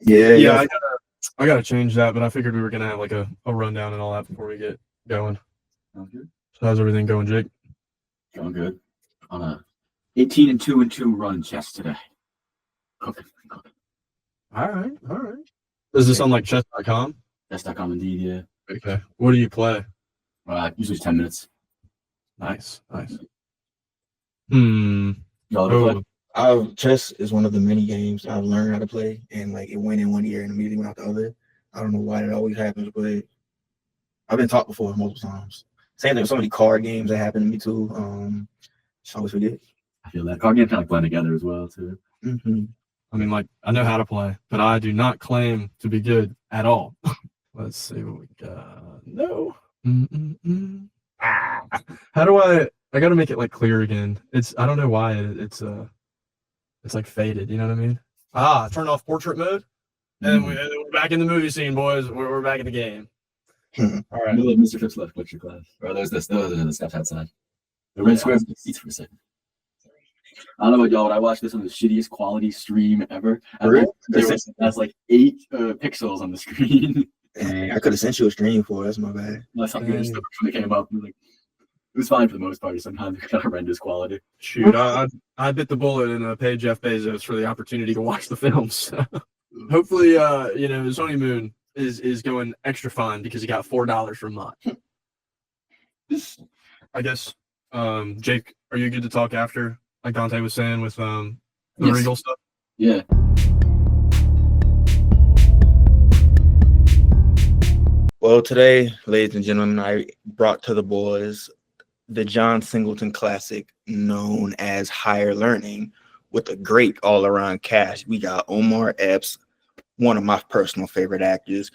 Yeah, Yeah, yeah. I gotta change that, but I figured we were gonna have like a rundown and all that before we get going. Sounds good. So how's everything going, Jake? Going good. On a 18 and 2 run chess today. Cooking. All right, all right. Is this on like chess.com? Chess.com indeed, yeah. Okay. What do you play? Usually it's 10 minutes. Nice, nice. Hmm. Y'all ever play? Chess is one of the many games I've learned how to play, and like it went in one year and immediately went out the other. I don't know why that always happens, but I've been taught before multiple times. Same thing with so many card games that happen to me too. I always forget. I feel that. Card games kind of blend together as well, too. Mm-hmm. I mean, like, I know how to play, but I do not claim to be good at all. Let's see what we got. No. How do I gotta make it like clear again. I don't know why it's like faded, you know what I mean? Turn off portrait mode. And we're back in the movie scene, boys. We're back in the game. All right. Mr. Phipps left lecture class. Or those are the steps outside. The red squares and the seats for a second. I don't know about y'all, but I watched this on the shittiest quality stream ever. That's like 8 pixels on the screen. Dang, I could have sent you a stream for it. That's my bad. That's something when it came up. Like, it was fine for the most part. Sometimes it got horrendous quality. Shoot, I bit the bullet and paid Jeff Bezos for the opportunity to watch the films. Hopefully, his honeymoon is going extra fine because he got $4 from Mott. I guess, Jake, are you good to talk after, like Dante was saying with the Regal stuff? Yeah. Well, today, ladies and gentlemen, I brought to the boys the John Singleton classic known as Higher Learning with a great all-around cast. We got Omar Epps, one of my personal favorite actors.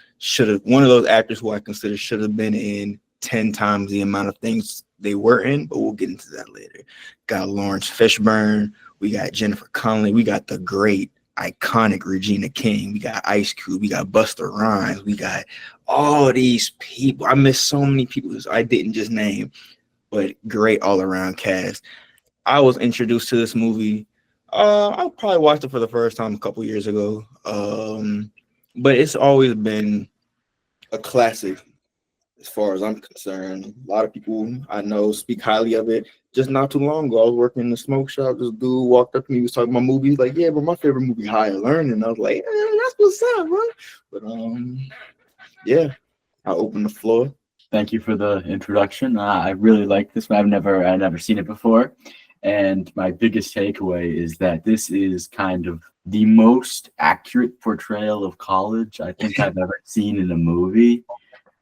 One of those actors who I consider should have been in 10 times the amount of things they were in, but we'll get into that later. Got Lawrence Fishburne. We got Jennifer Connelly. We got the great, iconic Regina King. We got Ice Cube. We got Busta Rhymes. We got all these people. I missed so many people I didn't just name, but great all-around cast. I was introduced to this movie. I probably watched it for the first time a couple years ago, but it's always been a classic as far as I'm concerned. A lot of people I know speak highly of it. Just not too long ago, I was working in the smoke shop. This dude walked up to me, was talking about movies, like, yeah, but my favorite movie, Higher Learning. I was like, that's what's up, bro. But yeah, I opened the floor. Thank you for the introduction. I really like this. I've never seen it before. And my biggest takeaway is that this is kind of the most accurate portrayal of college I think I've ever seen in a movie,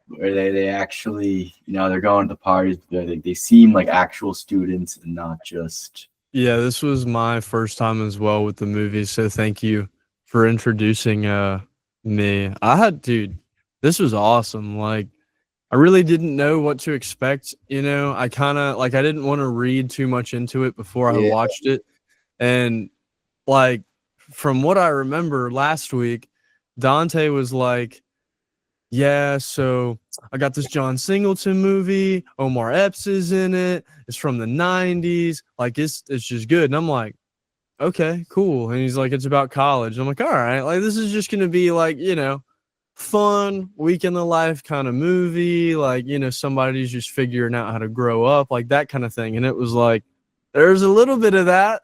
where they actually, they're going to the parties. They seem like actual students and not just. Yeah, this was my first time as well with the movie. So thank you for introducing me. This was awesome. Like, I really didn't know what to expect. I kind of I didn't want to read too much into it before I watched it. And like, from what I remember last week, Dante was like, yeah, so I got this John Singleton movie. Omar Epps is in it. It's from the 90s. Like, it's just good. And I'm like, okay, cool. And he's like, it's about college. I'm like, all right. Like, this is just going to be like, fun week in the life kind of movie, like, somebody's just figuring out how to grow up, like that kind of thing. And it was like, there's a little bit of that,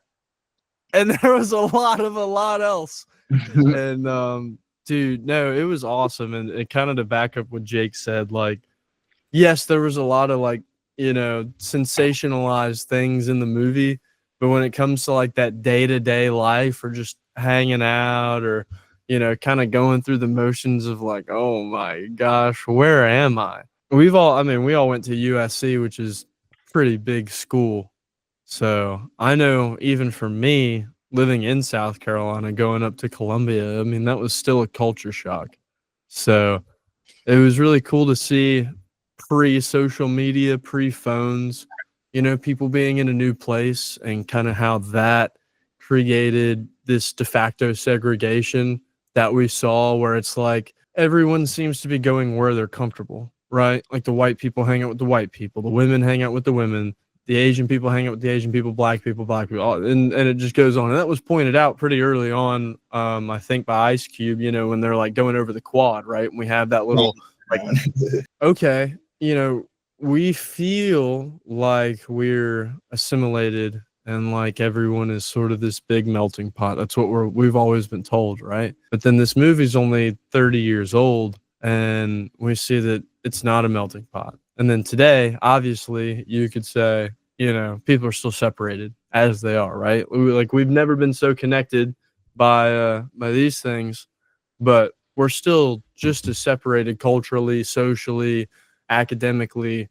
and there was a lot else. And dude, no, it was awesome. And it kind of, to back up what Jake said, like, yes, there was a lot of like, sensationalized things in the movie, but when it comes to like that day-to-day life or just hanging out or kind of going through the motions of like, oh my gosh, where am I? We all went to USC, which is a pretty big school. So I know even for me, living in South Carolina, going up to Columbia, that was still a culture shock. So it was really cool to see pre-social media, pre-phones, people being in a new place and kind of how that created this de facto segregation that we saw, where it's like everyone seems to be going where they're comfortable, right? Like the white people hang out with the white people, the women hang out with the women, the Asian people hang out with the Asian people, black people, and it just goes on. And that was pointed out pretty early on, I think by Ice Cube, you know, when they're like going over the quad, right? And we have that little like, okay, you know, we feel like we're assimilated and like everyone is sort of this big melting pot. That's what we've always been told, right? But then this movie's only 30 years old, and we see that it's not a melting pot. And then today, obviously, you could say, you know, people are still separated as they are, right? We've never been so connected by these things, but we're still just as separated culturally, socially, academically,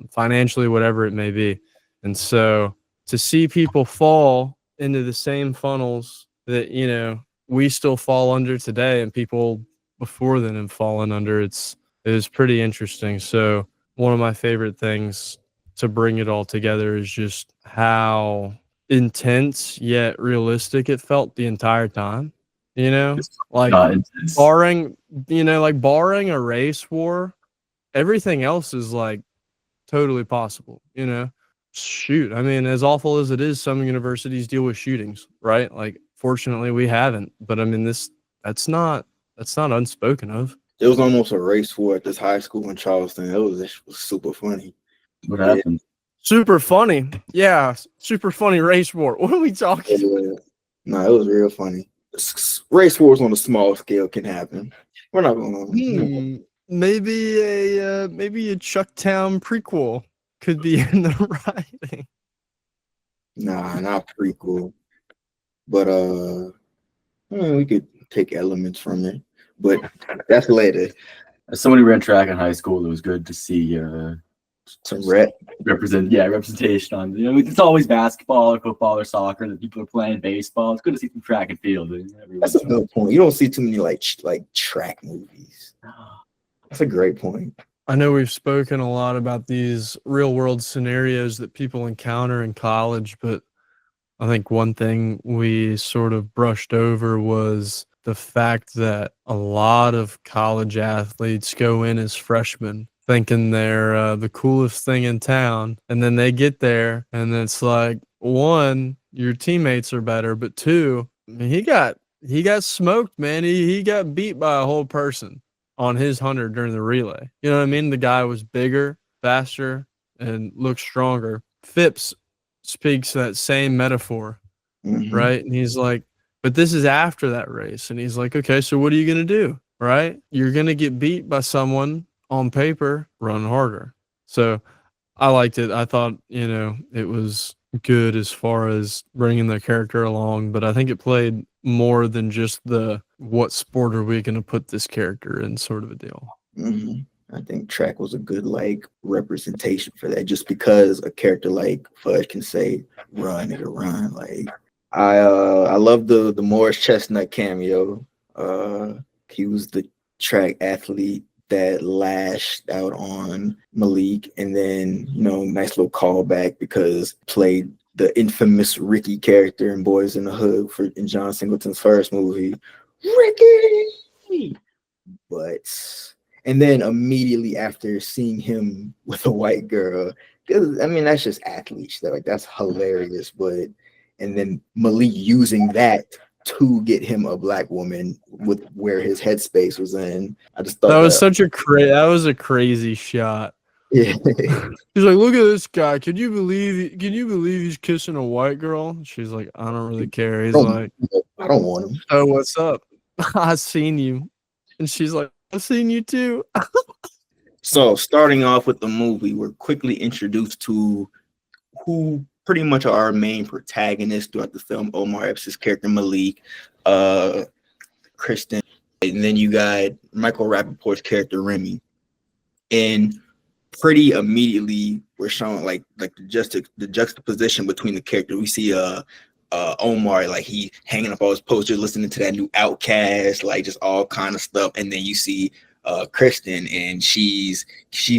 financially, whatever it may be. And so to see people fall into the same funnels that, you know, we still fall under today and people before then have fallen under, it is pretty interesting. So one of my favorite things to bring it all together is just how intense yet realistic it felt the entire time. You know, like barring a race war, everything else is like totally possible, you know. Shoot, I mean, as awful as it is, some universities deal with shootings, right? Like, fortunately, we haven't. But I mean, that's not unspoken of. It was almost a race war at this high school in Charleston. It was super funny. What happened? Super funny, yeah, super funny race war. What are we talking? No, it was real funny. Race wars on a small scale can happen. We're not going to. Maybe a Chucktown prequel could be in the writing. Nah, not prequel. But we could take elements from it. But that's later. As somebody who ran track in high school, it was good to see some representation on. You know, it's always basketball or football or soccer that people are playing baseball. It's good to see some track and field. That's a good point. You don't see too many like track movies. That's a great point. I know we've spoken a lot about these real world scenarios that people encounter in college, but I think one thing we sort of brushed over was the fact that a lot of college athletes go in as freshmen thinking they're the coolest thing in town. And then they get there and it's like, one, your teammates are better, but two, I mean, he got smoked, man. He got beat by a whole person on his 100 during the relay. You know what I mean? The guy was bigger, faster, and looked stronger. Phipps speaks that same metaphor, right? And he's like, but this is after that race. And he's like, okay, so what are you going to do, right? You're going to get beat by someone on paper, run harder. So I liked it. I thought, you know, it was good as far as bringing the character along, but I think it played more than just the what sport are we going to put this character in sort of a deal. I think track was a good like representation for that, just because a character like Fudge can say run, nigga, run. Like I love the Morris Chestnut cameo. He was the track athlete that lashed out on Malik, and then, you know, nice little callback because played the infamous Ricky character in Boys in the Hood in John Singleton's first movie. Ricky! And then immediately after seeing him with a white girl, because I mean, that's just athlete stuff. Like, that's hilarious. And then Malik using that to get him a black woman with where his headspace was in. I just thought that was that was a crazy shot. Yeah. He's like, look at this guy. Can you believe he's kissing a white girl? She's like, I don't really care. He's like, I don't want him. Oh, what's up? I seen you. And she's like, I've seen you too. So starting off with the movie, we're quickly introduced to who pretty much are our main protagonists throughout the film. Omar Epps' character Malik, Kristen, and then you got Michael Rappaport's character Remy. And pretty immediately we're showing like the juxtaposition between the character. We see Omar, like he hanging up all his posters, listening to that new Outkast, like just all kind of stuff. And then you see Kristen, and she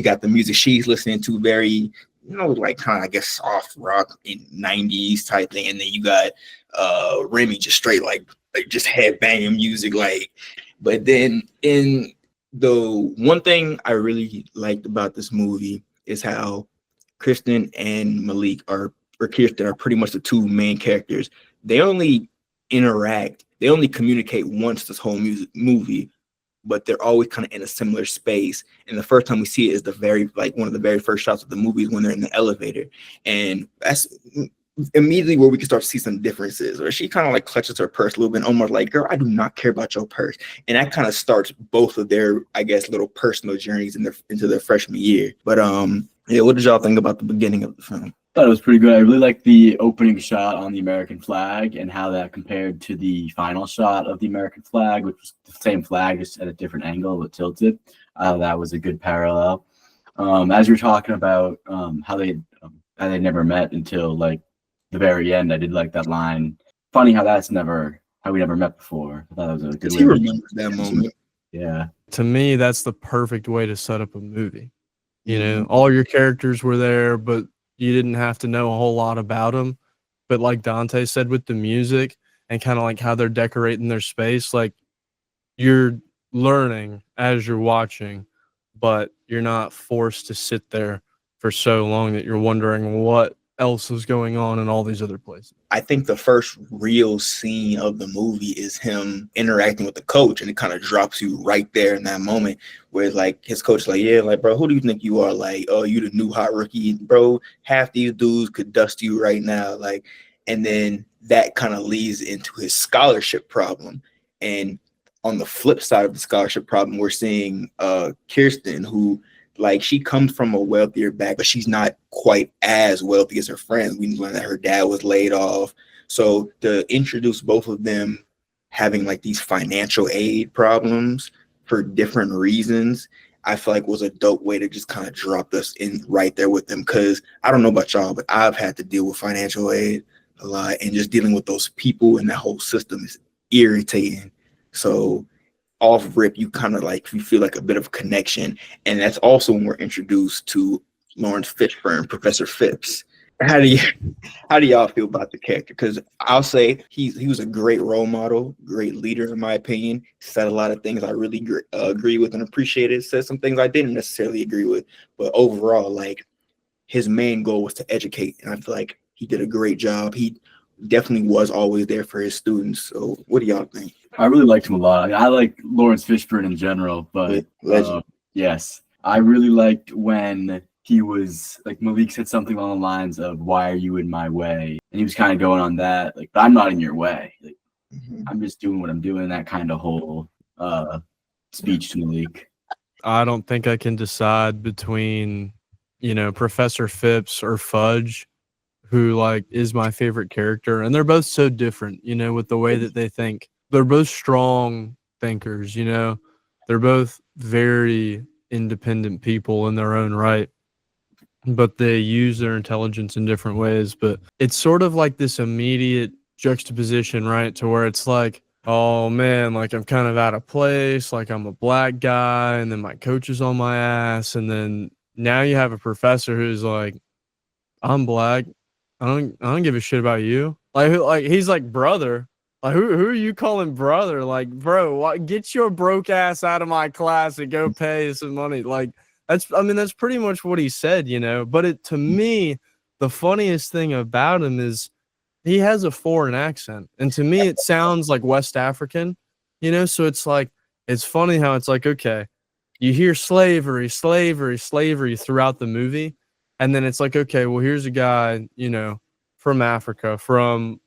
got the music she's listening to, very, you know, like kind of, I guess, soft rock in 90s type thing. And then you got Remy just straight like just headbanging music, like. But then in the one thing I really liked about this movie is how Kristen and Malik are, or Kirsten, are pretty much the two main characters. They only interact, they only communicate once this whole movie, but they're always kind of in a similar space. And the first time we see it is the very, like, one of the very first shots of the movie is when they're in the elevator. And that's immediately where we can start to see some differences, where she kind of like clutches her purse a little bit, almost like, girl, I do not care about your purse. And that kind of starts both of their, I guess, little personal journeys into their freshman year. But yeah, what did y'all think about the beginning of the film? Thought it was pretty good. I really liked the opening shot on the American flag and how that compared to the final shot of the American flag, which was the same flag, just at a different angle, but tilted. That was a good parallel. As you were talking about how they never met until like the very end, I did like that line. Funny how we never met before. I thought that was a good way. He remembers that moment. Yeah. To me, that's the perfect way to set up a movie. You know, all your characters were there, but you didn't have to know a whole lot about them. But like Dante said, with the music and kind of like how they're decorating their space, like you're learning as you're watching, but you're not forced to sit there for so long that you're wondering what else is going on in all these other places. I think the first real scene of the movie is him interacting with the coach, and it kind of drops you right there in that moment where like his coach is like, yeah, like, bro, who do you think you are? Like, oh, you the new hot rookie, bro. Half these dudes could dust you right now. Like, and then that kind of leads into his scholarship problem. And on the flip side of the scholarship problem, we're seeing Kirsten, who, like, she comes from a wealthier back, but she's not quite as wealthy as her friends. We learned that her dad was laid off. So to introduce both of them having like these financial aid problems for different reasons, I feel like was a dope way to just kind of drop us in right there with them. Because I don't know about y'all, but I've had to deal with financial aid a lot, and just dealing with those people and that whole system is irritating. So off rip, you kind of like, you feel like a bit of a connection. And that's also when we're introduced to Lawrence Fishburne, Professor Phipps. How do y'all feel about the character? Because I'll say he was a great role model, great leader in my opinion. Said a lot of things I really agree with and appreciated. Said some things I didn't necessarily agree with, but overall, like, his main goal was to educate, and I feel like he did a great job. He definitely was always there for his students. So what do y'all think? I really liked him a lot. I like Lawrence Fishburne in general, but yes, I really liked when he was like, Malik said something along the lines of, "Why are you in my way?" And he was kind of going on that, like, "But I'm not in your way. Like, I'm just doing what I'm doing." That kind of whole speech to Malik. I don't think I can decide between, you know, Professor Phipps or Fudge, who like is my favorite character, and they're both so different, you know, with the way that they think. They're both strong thinkers, you know. They're both very independent people in their own right, but they use their intelligence in different ways. But it's sort of like this immediate juxtaposition, right? To where it's like, oh man, like I'm kind of out of place, like I'm a black guy, and then my coach is on my ass, and then now you have a professor who's like, I'm black. I don't give a shit about you. Like he's like, brother. Like who are you calling brother? Like, bro, get your broke ass out of my class and go pay some money. Like that's pretty much what he said, you know. But to me, the funniest thing about him is he has a foreign accent, and to me, it sounds like West African, you know. So it's like, it's funny how it's like, okay, you hear slavery throughout the movie. And then it's like, okay, well, here's a guy, you know, from Africa, from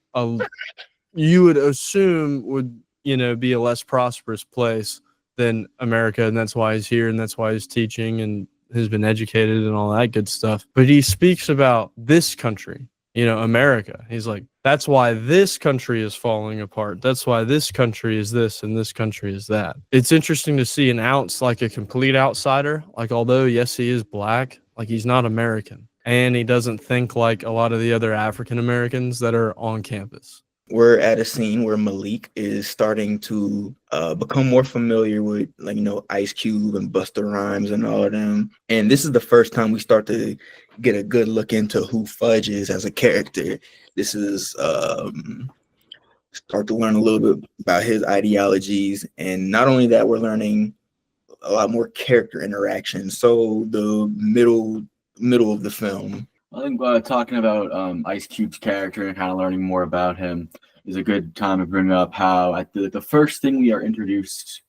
you would assume would, you know, be a less prosperous place than America. And that's why he's here. And that's why he's teaching and has been educated and all that good stuff. But he speaks about this country, you know, America. He's like, that's why this country is falling apart. That's why this country is this and this country is that. It's interesting to see an ounce, like a complete outsider. Like, although, yes, he is black, like he's not American. And he doesn't think like a lot of the other African Americans that are on campus. We're at a scene where Malik is starting to become more familiar with, like, you know, Ice Cube and Busta Rhymes and all of them. And this is the first time we start to get a good look into who Fudge is as a character. This is start to learn a little bit about his ideologies. And not only that, we're learning a lot more character interaction. So the middle middle of the film. I think talking about Ice Cube's character and kind of learning more about him is a good time to bring up how the first thing we are introduced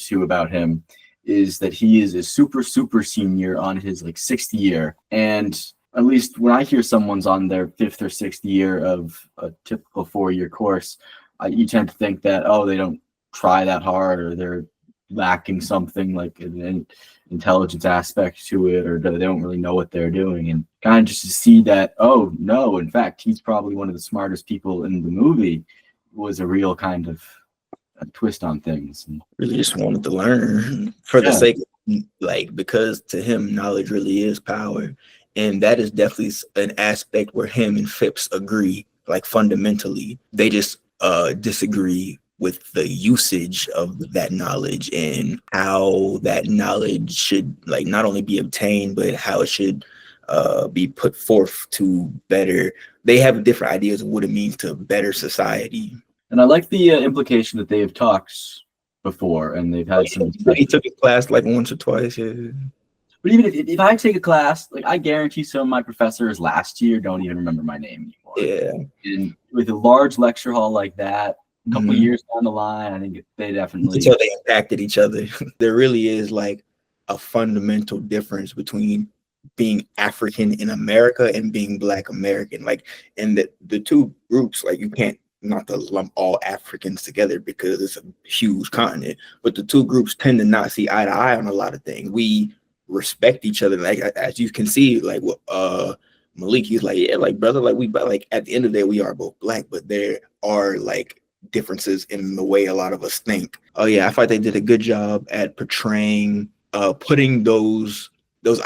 to about him is that he is a super senior on his like 6th year. And at least when I hear someone's on their 5th or 6th year of a typical 4-year course, you tend to think that, oh, they don't try that hard, or they're lacking something like an intelligence aspect to it, or they don't really know what they're doing. And kind of just to see that, oh no, in fact, he's probably one of the smartest people in the movie, was a real kind of a twist on things. And Really just wanted to learn for the sake of, like, because to him, knowledge really is power. And that is definitely an aspect where him and Phipps agree, like fundamentally. They just disagree with the usage of that knowledge and how that knowledge should, like, not only be obtained, but how it should be put forth to better. They have different ideas of what it means to better society. And I like the implication that they've talked before, and they've had some. He took a class like once or twice. Yeah. But even if I take a class, like, I guarantee some of my professors last year don't even remember my name anymore. Yeah. And with a large lecture hall like that, a couple of years down the line, I think they definitely. Until they impacted each other. There really is like a fundamental difference between being African in America and being Black American. Like, and the two groups, like, you can't not to lump all Africans together because it's a huge continent, but the two groups tend to not see eye to eye on a lot of things. We respect each other, like, as you can see, like, Malik, he's like, yeah, like, brother, like, but like at the end of the day, we are both Black, but there are like differences in the way a lot of us think. Oh yeah, I thought they did a good job at portraying, putting those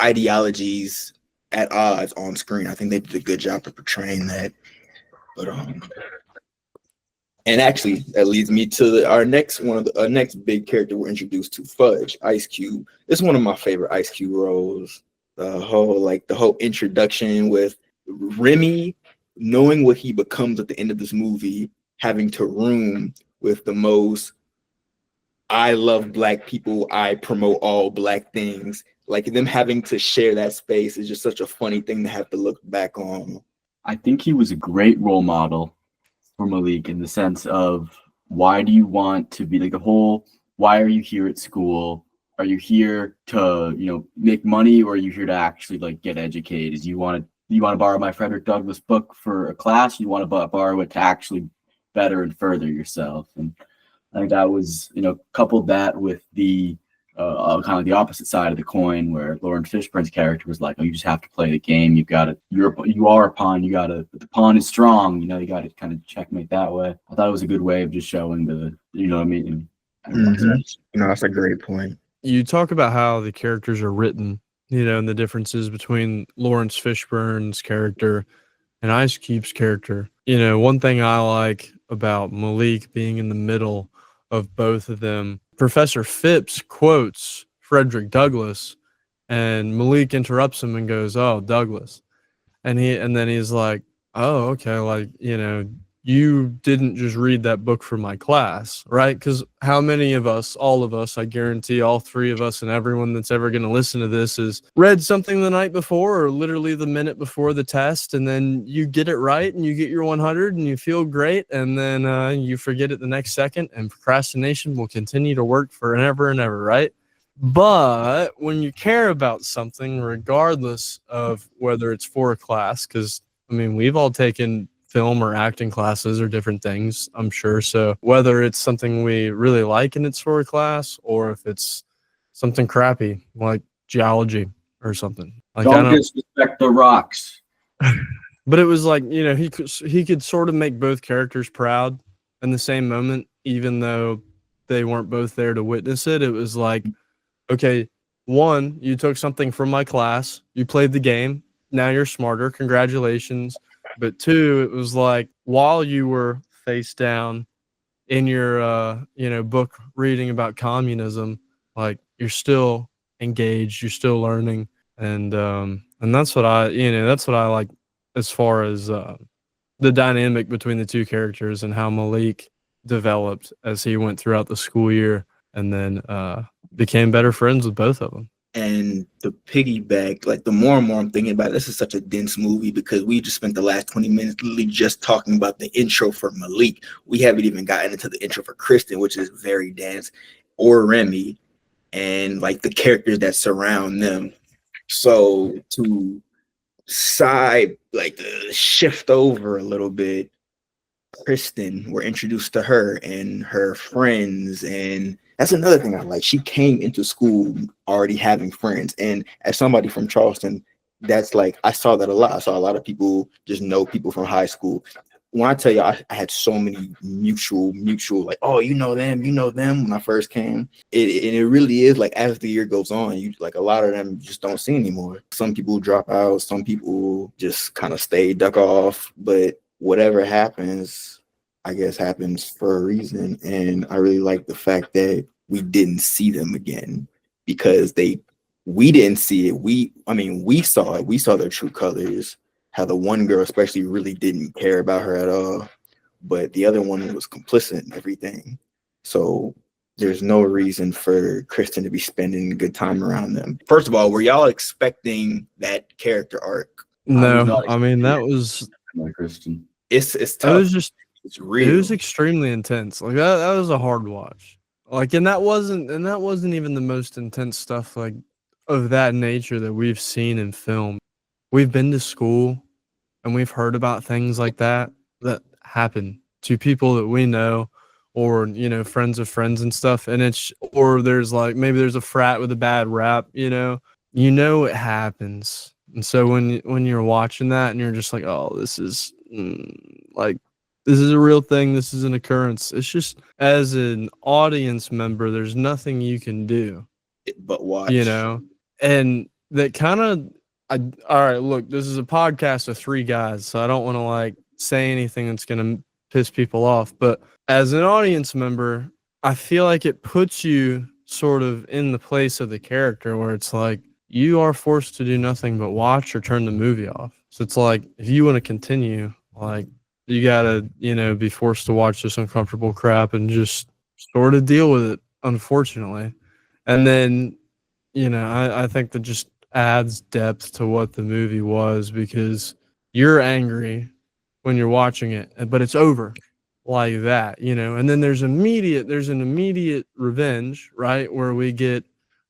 ideologies at odds on screen. I think they did a good job of portraying that. But and actually, that leads me to our next big character we're introduced to, Fudge, Ice Cube. It's one of my favorite Ice Cube roles. The whole introduction with Remy knowing what he becomes at the end of this movie, having to room with the most I love Black people, I promote all Black things. Like, them having to share that space is just such a funny thing to have to look back on. I think he was a great role model for Malik, in the sense of, why do you want to be like why are you here at school? Are you here to, make money, or are you here to actually like get educated? You want to borrow my Frederick Douglass book for a class? You want to borrow it to actually better and further yourself? And I think that was, coupled that with the kind of the opposite side of the coin, where Lawrence Fishburne's character was like, oh, you just have to play the game. You are a pawn. But the pawn is strong. You got to kind of checkmate that way. I thought it was a good way of just showing what I mean. That's a great point. You talk about how the characters are written, and the differences between Lawrence Fishburne's character and Ice Cube's character. One thing I like about Malik being in the middle of both of them, Professor Phipps quotes Frederick Douglass, and Malik interrupts him and goes, "Oh, Douglass," and then he's like, "Oh, okay, like, you didn't just read that book for my class, right?" Because how many of us, all of us, I guarantee all three of us and everyone that's ever going to listen to this, has read something the night before or literally the minute before the test, and then you get it right and you get your 100 and you feel great, and then you forget it the next second, and procrastination will continue to work forever and ever, right? But when you care about something, regardless of whether it's for a class, because, we've all taken film or acting classes or different things, I'm sure. So whether it's something we really like and it's for a class, or if it's something crappy like geology or something, like, don't disrespect the rocks. But it was like, he could sort of make both characters proud in the same moment, even though they weren't both there to witness it. It was like, okay, one, you took something from my class, you played the game, now you're smarter, congratulations. But two, it was like, while you were face down in your book reading about communism, like, you're still engaged, you're still learning, and that's what I like as far as the dynamic between the two characters and how Malik developed as he went throughout the school year, and then became better friends with both of them. And the piggyback, like the more and more I'm thinking about it, this is such a dense movie because we just spent the last 20 minutes literally just talking about the intro for Malik. We haven't even gotten into the intro for Kristen, which is very dense, or Remy, and like the characters that surround them. So to shift over a little bit, Kristen, we're introduced to her and her friends, and that's another thing I like. She came into school already having friends, and as somebody from Charleston, that's like I saw that a lot. I saw a lot of people just know people from high school. When I tell you, I had so many mutual, like, oh, you know them, when I first came. It really is like as the year goes on, you like a lot of them you just don't see anymore. Some people drop out, some people just kind of stay, duck off, but whatever happens, I guess happens for a reason. And I really like the fact that we didn't see them again because we didn't see it. We saw it. We saw their true colors. How the one girl especially really didn't care about her at all, but the other one was complicit in everything. So there's no reason for Kristen to be spending a good time around them. First of all, were y'all expecting that character arc? No, I mean that was Kristen. It's it tough. was just It's it real. was extremely intense. Like that was a hard watch. Like and that wasn't even the most intense stuff like of that nature that we've seen in film. We've been to school and we've heard about things like that happen to people that we know or friends of friends and stuff, and it's or there's like maybe there's a frat with a bad rap, it happens. And so when you're watching that and you're just like, oh, this is like this is a real thing, this is an occurrence, it's just as an audience member there's nothing you can do But watch. And that kind of all right, look, this is a podcast of three guys, so I don't want to like say anything that's going to piss people off, but as an audience member, I feel like it puts you sort of in the place of the character where it's like you are forced to do nothing but watch or turn the movie off. So it's like if you want to continue, like you got to, be forced to watch this uncomfortable crap and just sort of deal with it, unfortunately. And then, I think that just adds depth to what the movie was because you're angry when you're watching it, but it's over like that, and then there's an immediate revenge, right? Where we get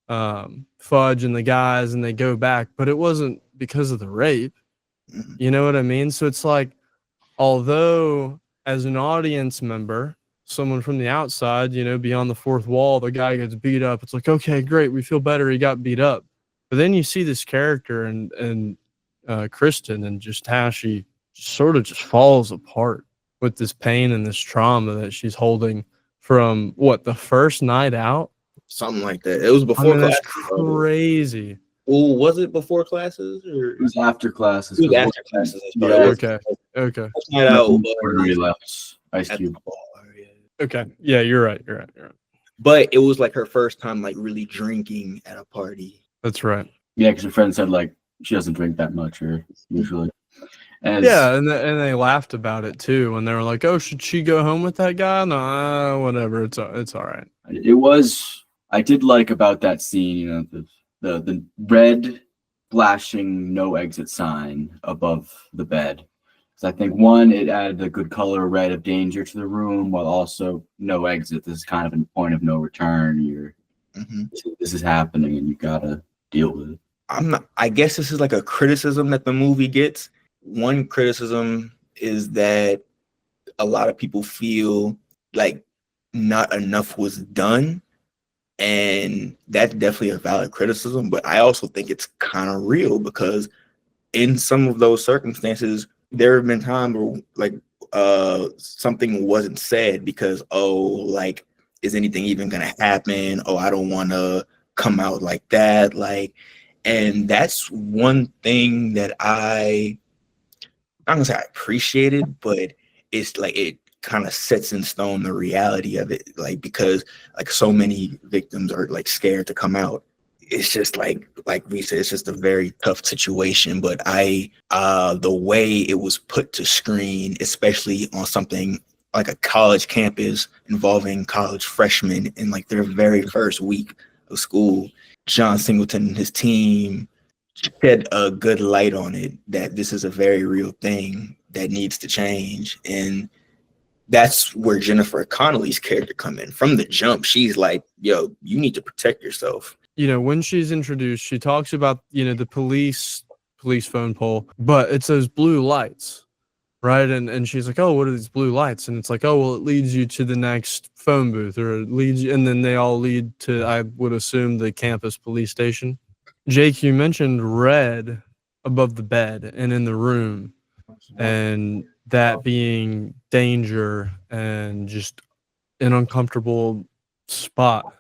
Fudge and the guys and they go back, but it wasn't because of the rape. You know what I mean? So it's like, although as an audience member, someone from the outside, beyond the fourth wall, the guy gets beat up. It's like, okay, great. We feel better. He got beat up. But then you see this character and Kristen and just how she sort of just falls apart with this pain and this trauma that she's holding from the first night out. Something like that. It was I before mean, that's classes. crazy. Well, was it before classes or It was after classes. it was after classes? Yeah. Okay. Night out Where we left Ice Cube. Okay. Yeah, you're right. But it was like her first time like really drinking at a party. That's right. Yeah, because her friend said like she doesn't drink that much or usually. And and they laughed about it too when they were like, "Oh, should she go home with that guy?" No, whatever. It's all right. It was. I did like about that scene, the red flashing no exit sign above the bed. So I think one, it added a good color red of danger to the room, while also no exit. This is kind of a point of no return. This is happening, and you gotta deal with it. I guess this is like a criticism that the movie gets. One criticism is that a lot of people feel like not enough was done. And that's definitely a valid criticism. But I also think it's kind of real because in some of those circumstances, there have been times where like something wasn't said because, like, is anything even going to happen? Oh, I don't want to come out like that. Like, and that's one thing that I'm gonna say I appreciated, but it's like it kind of sets in stone the reality of it, like because like so many victims are like scared to come out. It's just like we said, it's just a very tough situation. But the way it was put to screen, especially on something like a college campus involving college freshmen in like their very first week of school, John Singleton and his team shed a good light on it, that this is a very real thing that needs to change. And that's where Jennifer Connelly's character come in. From the jump, she's like, yo, you need to protect yourself. You know, when she's introduced, she talks about, you know, the police phone pole, but it's those blue lights, right? And she's like, oh, what are these blue lights? And it's like, oh, well, it leads you to the next phone booth, or it leads you, and then they all lead to, I would assume, the campus police station. Jake, you mentioned red above the bed and in the room, and that being danger and just an uncomfortable spot.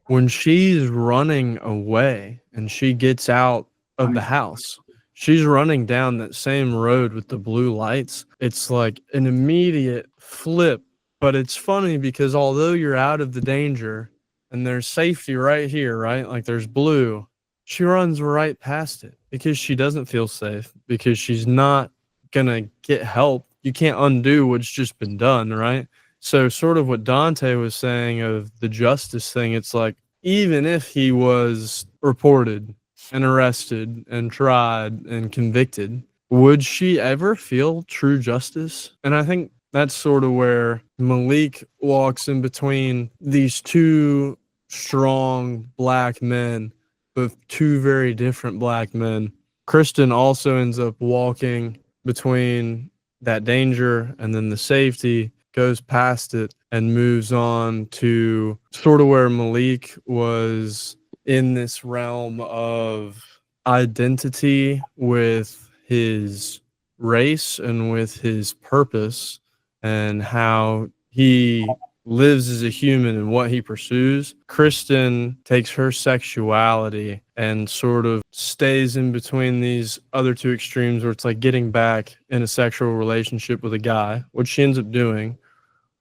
When she's running away and she gets out of the house, she's running down that same road with the blue lights. It's like an immediate flip, but it's funny because although you're out of the danger and there's safety right here, right? Like there's blue, she runs right past it because she doesn't feel safe, because she's not gonna get help. You can't undo what's just been done, right? So sort of what Dante was saying of the justice thing, it's like, even if he was reported and arrested and tried and convicted, would she ever feel true justice? And I think that's sort of where Malik walks in between these two strong black men, but two very different black men. Kristen also ends up walking between that danger and then the safety, goes past it and moves on to sort of where Malik was in this realm of identity with his race and with his purpose and how he lives as a human and what he pursues. Kristen takes her sexuality and sort of stays in between these other two extremes, where it's like getting back in a sexual relationship with a guy, which she ends up doing,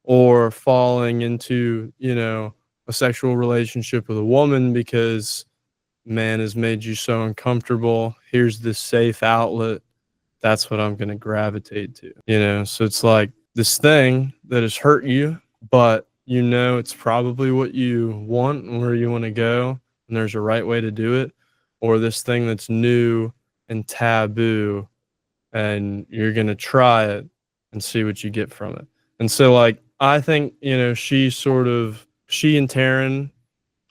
or falling into, you know, a sexual relationship with a woman because man has made you so uncomfortable. Here's this safe outlet. That's what I'm going to gravitate to, you know? So it's like this thing that has hurt you, but you know, it's probably what you want and where you want to go, and there's a right way to do it, or this thing that's new and taboo, and you're going to try it and see what you get from it. And so, like, I think, you know, she and Taryn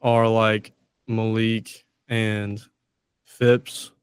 are like Malik and Phipps,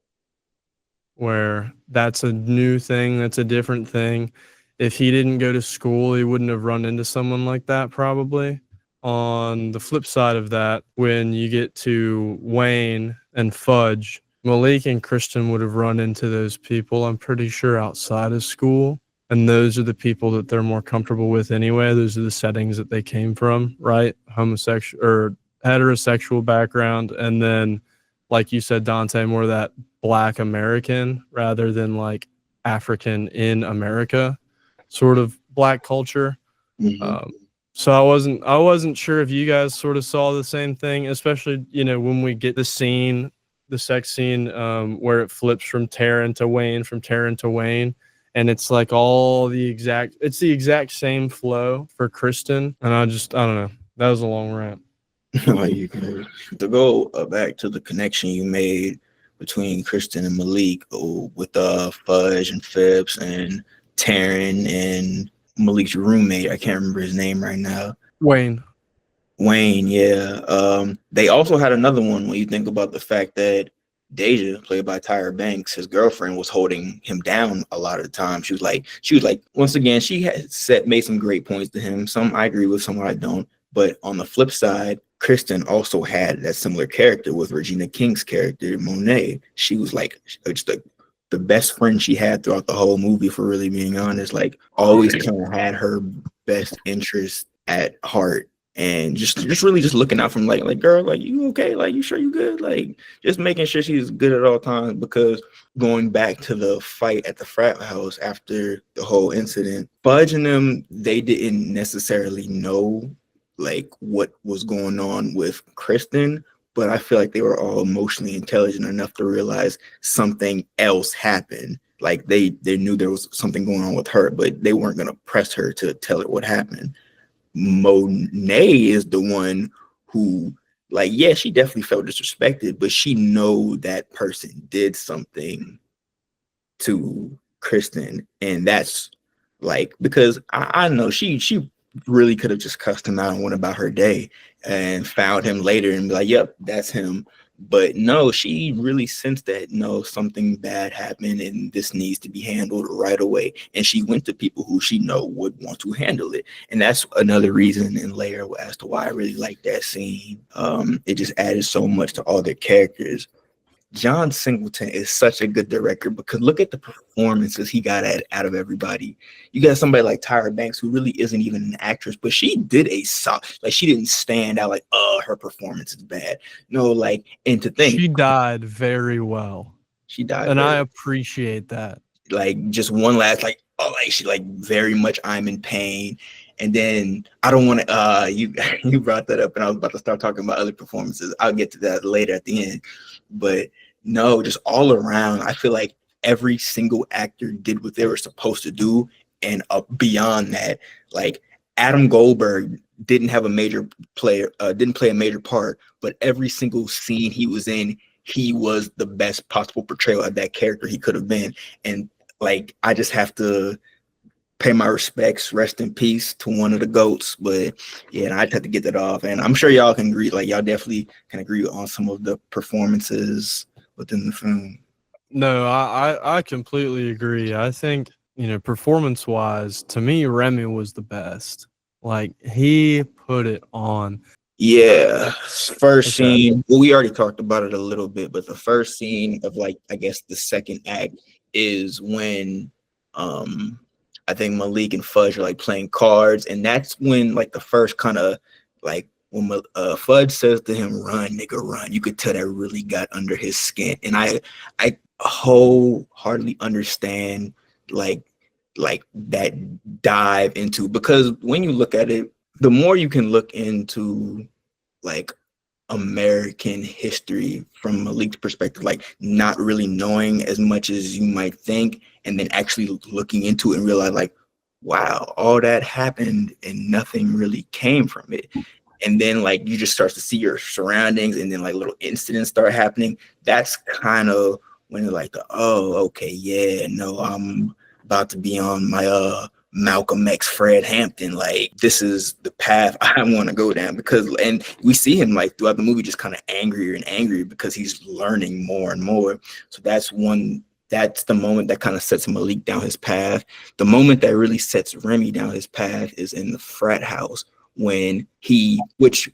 where that's a new thing, that's a different thing. If he didn't go to school, he wouldn't have run into someone like that, probably. On the flip side of that, when you get to Wayne and Fudge, Malik and Kristen would have run into those people, I'm pretty sure, outside of school. And those are the people that they're more comfortable with anyway. Those are the settings that they came from, right? Homosexual or heterosexual background. And then, like you said, Dante, more that Black American rather than like African in America sort of Black culture. Mm-hmm. So I wasn't sure if you guys sort of saw the same thing, especially, you know, when we get the sex scene where it flips from Taryn to Wayne, and it's like it's the exact same flow for Kristen. And I don't know. That was a long rant. To go back to the connection you made between Kristen and Malik, with Fudge and Phipps and Taryn and Malik's roommate, I can't remember his name right now. Wayne, yeah. They also had another one when you think about the fact that Deja, played by Tyra Banks, his girlfriend, was holding him down a lot of the time. She was like, once again, she had made some great points to him. Some I agree with, some I don't. But on the flip side, Kristen also had that similar character with Regina King's character, Monet. She was like just the best friend she had throughout the whole movie, for really being honest. Like, always kind of had her best interest at heart. And just really just looking out from like, girl, like, you okay? Like, you sure you good? Like, just making sure she's good at all times. Because going back to the fight at the frat house after the whole incident, Fudge and them, they didn't necessarily know like what was going on with Kristen, but I feel like they were all emotionally intelligent enough to realize something else happened. Like they knew there was something going on with her, but they weren't going to press her to tell her what happened. Monet is the one who like, yeah, she definitely felt disrespected, but she know that person did something to Kristen, and that's like, because I know she really could have just cussed him out and went about her day and found him later and be like, yep, that's him. But no, she really sensed that no, something bad happened and this needs to be handled right away. And she went to people who she know would want to handle it. And that's another reason and layer as to why I really like that scene. It just added so much to all their characters. John Singleton is such a good director because look at the performances he got out of everybody. You got somebody like Tyra Banks who really isn't even an actress, but she did a like she didn't stand out like, her performance is bad. No, like, and to think She died very well, she died and I very, appreciate that. like, just one last like, oh, like she like very much I'm in pain. And then I don't want to you you brought that up and I was about to start talking about other performances. I'll get to that later at the end. But no, just all around, I feel like every single actor did what they were supposed to do. And beyond that, like Adam Goldberg didn't have a major player, didn't play a major part, but every single scene he was in, he was the best possible portrayal of that character he could have been. And like, I just have to pay my respects, rest in peace to one of the goats. But yeah, and I just had to get that off. And I'm sure y'all can agree, like y'all definitely can agree on some of the performances within the film. No, I completely agree. I think, performance wise, to me, Remy was the best. Like, he put it on. Yeah, first Okay. scene. Well, we already talked about it a little bit, but the first scene of, like, I guess the second act is when I think Malik and Fudge are like playing cards, and that's when like the first kind of like when Fudge says to him, "Run, nigga, run." You could tell that really got under his skin, and I wholeheartedly understand like that dive into, because when you look at it, the more you can look into like American history from Malik's perspective, like not really knowing as much as you might think, and then actually looking into it and realize like, wow, all that happened and nothing really came from it. And then like you just start to see your surroundings, and then like little incidents start happening. That's kind of when you're like, oh, okay, yeah, no, I'm about to be on my Malcolm X Fred Hampton, like this is the path I want to go down. Because, and we see him like throughout the movie just kind of angrier and angrier because he's learning more and more. So that's the moment that kind of sets Malik down his path. The moment that really sets Remy down his path is in the frat house when this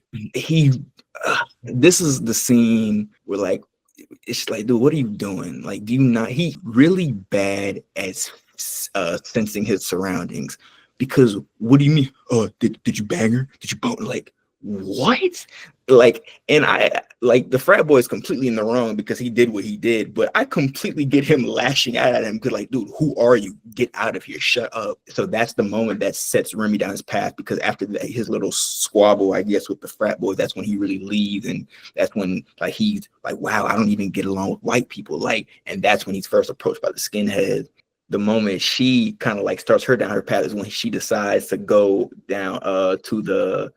is the scene where like it's like, dude, what are you doing? Like, do you not? He really bad at sensing his surroundings. Because what do you mean? Oh, did you bang her? Did you bone? Like, what? Like, and I like the frat boy is completely in the wrong because he did what he did, but I completely get him lashing out at him because, like, dude, who are you? Get out of here, shut up. So that's the moment that sets Remy down his path, because after that, his little squabble, I guess, with the frat boy, that's when he really leaves, and that's when like he's like, wow, I don't even get along with white people, like, and that's when he's first approached by the skinhead. The moment she kind of like starts her down her path is when she decides to go down to the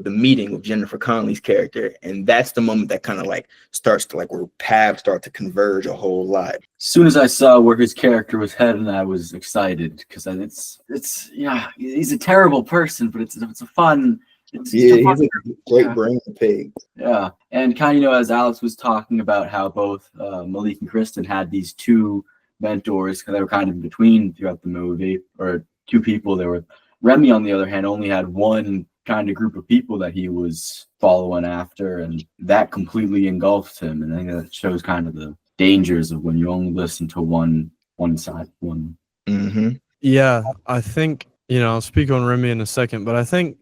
meeting with Jennifer Connelly's character, and that's the moment that kind of like starts to like where paths start to converge a whole lot. As soon as I saw where his character was heading, I was excited because it's yeah, he's a terrible person, but it's a fun. He's a great brain pig. Yeah, and kind of as Alex was talking about how both Malik and Kristen had these two mentors because they were kind of in between throughout the movie, or two people. There were Remy, on the other hand, only had one kind of group of people that he was following after, and that completely engulfed him. And I think that shows kind of the dangers of when you only listen to one side. Mm-hmm. Yeah, I think, I'll speak on Remy in a second, but I think,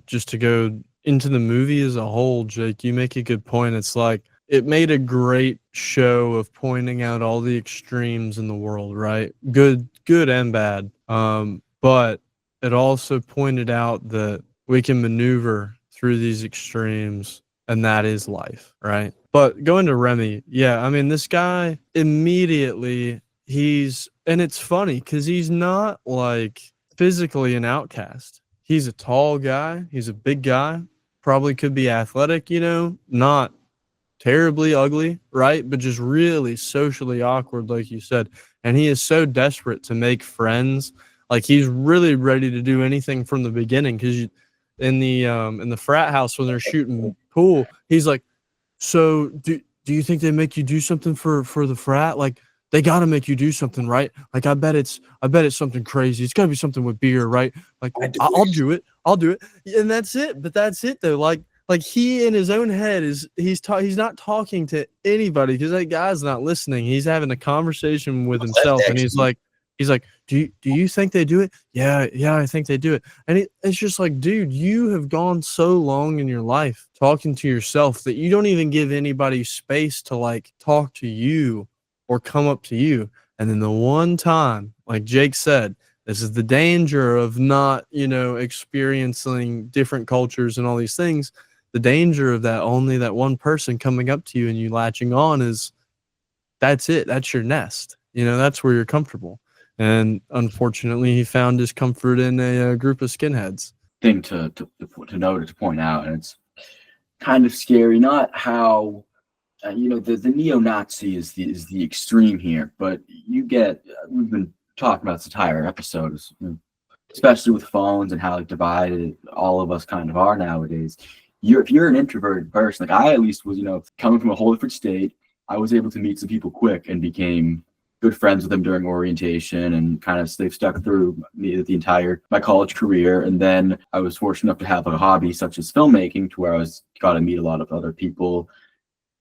just to go into the movie as a whole, Jake, you make a good point. It's like, it made a great show of pointing out all the extremes in the world, right? Good and bad. But it also pointed out that we can maneuver through these extremes, and that is life, right? But going to Remy, yeah, I mean, this guy immediately, and it's funny because he's not like physically an outcast. He's a tall guy. He's a big guy. probably could be athletic, not terribly ugly, right? But just really socially awkward, like you said. And he is so desperate to make friends. Like he's really ready to do anything from the beginning. Because in the frat house when they're shooting pool, he's like, "So do you think they make you do something for the frat? Like they got to make you do something, right? Like I bet it's something crazy. It's got to be something with beer, right? Like I'll do it. I'll do it." And that's it. But that's it though. Like he in his own head he's not talking to anybody because that guy's not listening. He's having a conversation with himself, and he's like, do you think they do it? Yeah, I think they do it. And it's just like, dude, you have gone so long in your life talking to yourself that you don't even give anybody space to like talk to you or come up to you. And then the one time, like Jake said, this is the danger of not, experiencing different cultures and all these things. The danger of that only that one person coming up to you and you latching on is that's it. That's your nest. That's where you're comfortable. And unfortunately, he found his comfort in a group of skinheads. Thing to note, to point out, and it's kind of scary. Not how the neo-Nazi is the extreme here, but you get we've been talking about this entire episode, especially with phones and how divided all of us kind of are nowadays. If you're an introverted person, like I at least was, coming from a whole different state, I was able to meet some people quick and became good friends with them during orientation, and kind of they've stuck through me the entire my college career. And then I was fortunate enough to have a hobby such as filmmaking, to where I got to meet a lot of other people,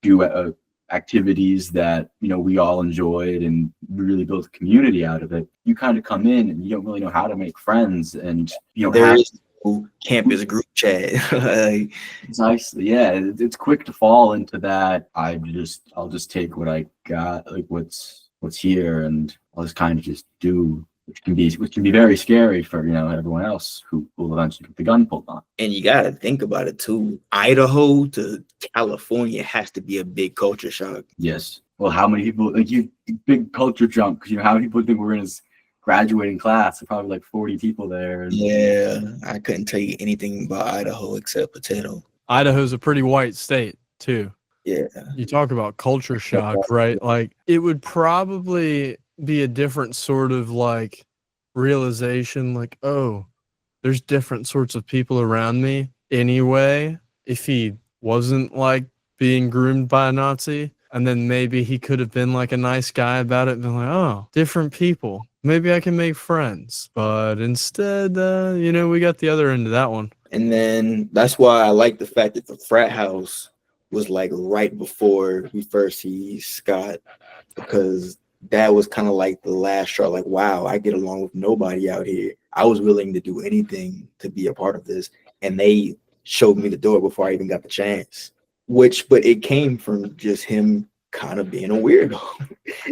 do activities that we all enjoyed, and really built a community out of it. You kind of come in and you don't really know how to make friends, and there is no campus group chat. Precisely, yeah. It's quick to fall into that. I'll just take what I got, like what's here, and I'll just kind of just do, which can be very scary for everyone else who will eventually get the gun pulled on. And you got to think about it too. Idaho to California has to be a big culture shock. Yes. Well, how many people, like you, big culture jump, because how many people think we're in his graduating class? There's probably like 40 people there. And yeah, I couldn't tell you anything about Idaho except potato. Idaho's a pretty white state too. Yeah. You talk about culture shock, right? Like it would probably be a different sort of like realization, like, oh, there's different sorts of people around me anyway, if he wasn't like being groomed by a Nazi. And then maybe he could have been like a nice guy about it and been like, oh, different people. Maybe I can make friends. But instead, we got the other end of that one. And then that's why I like the fact that the frat house was like right before we first see Scott, because that was kind of like the last straw. Like, wow, I get along with nobody out here. I was willing to do anything to be a part of this. And they showed me the door before I even got the chance. But it came from just him kind of being a weirdo.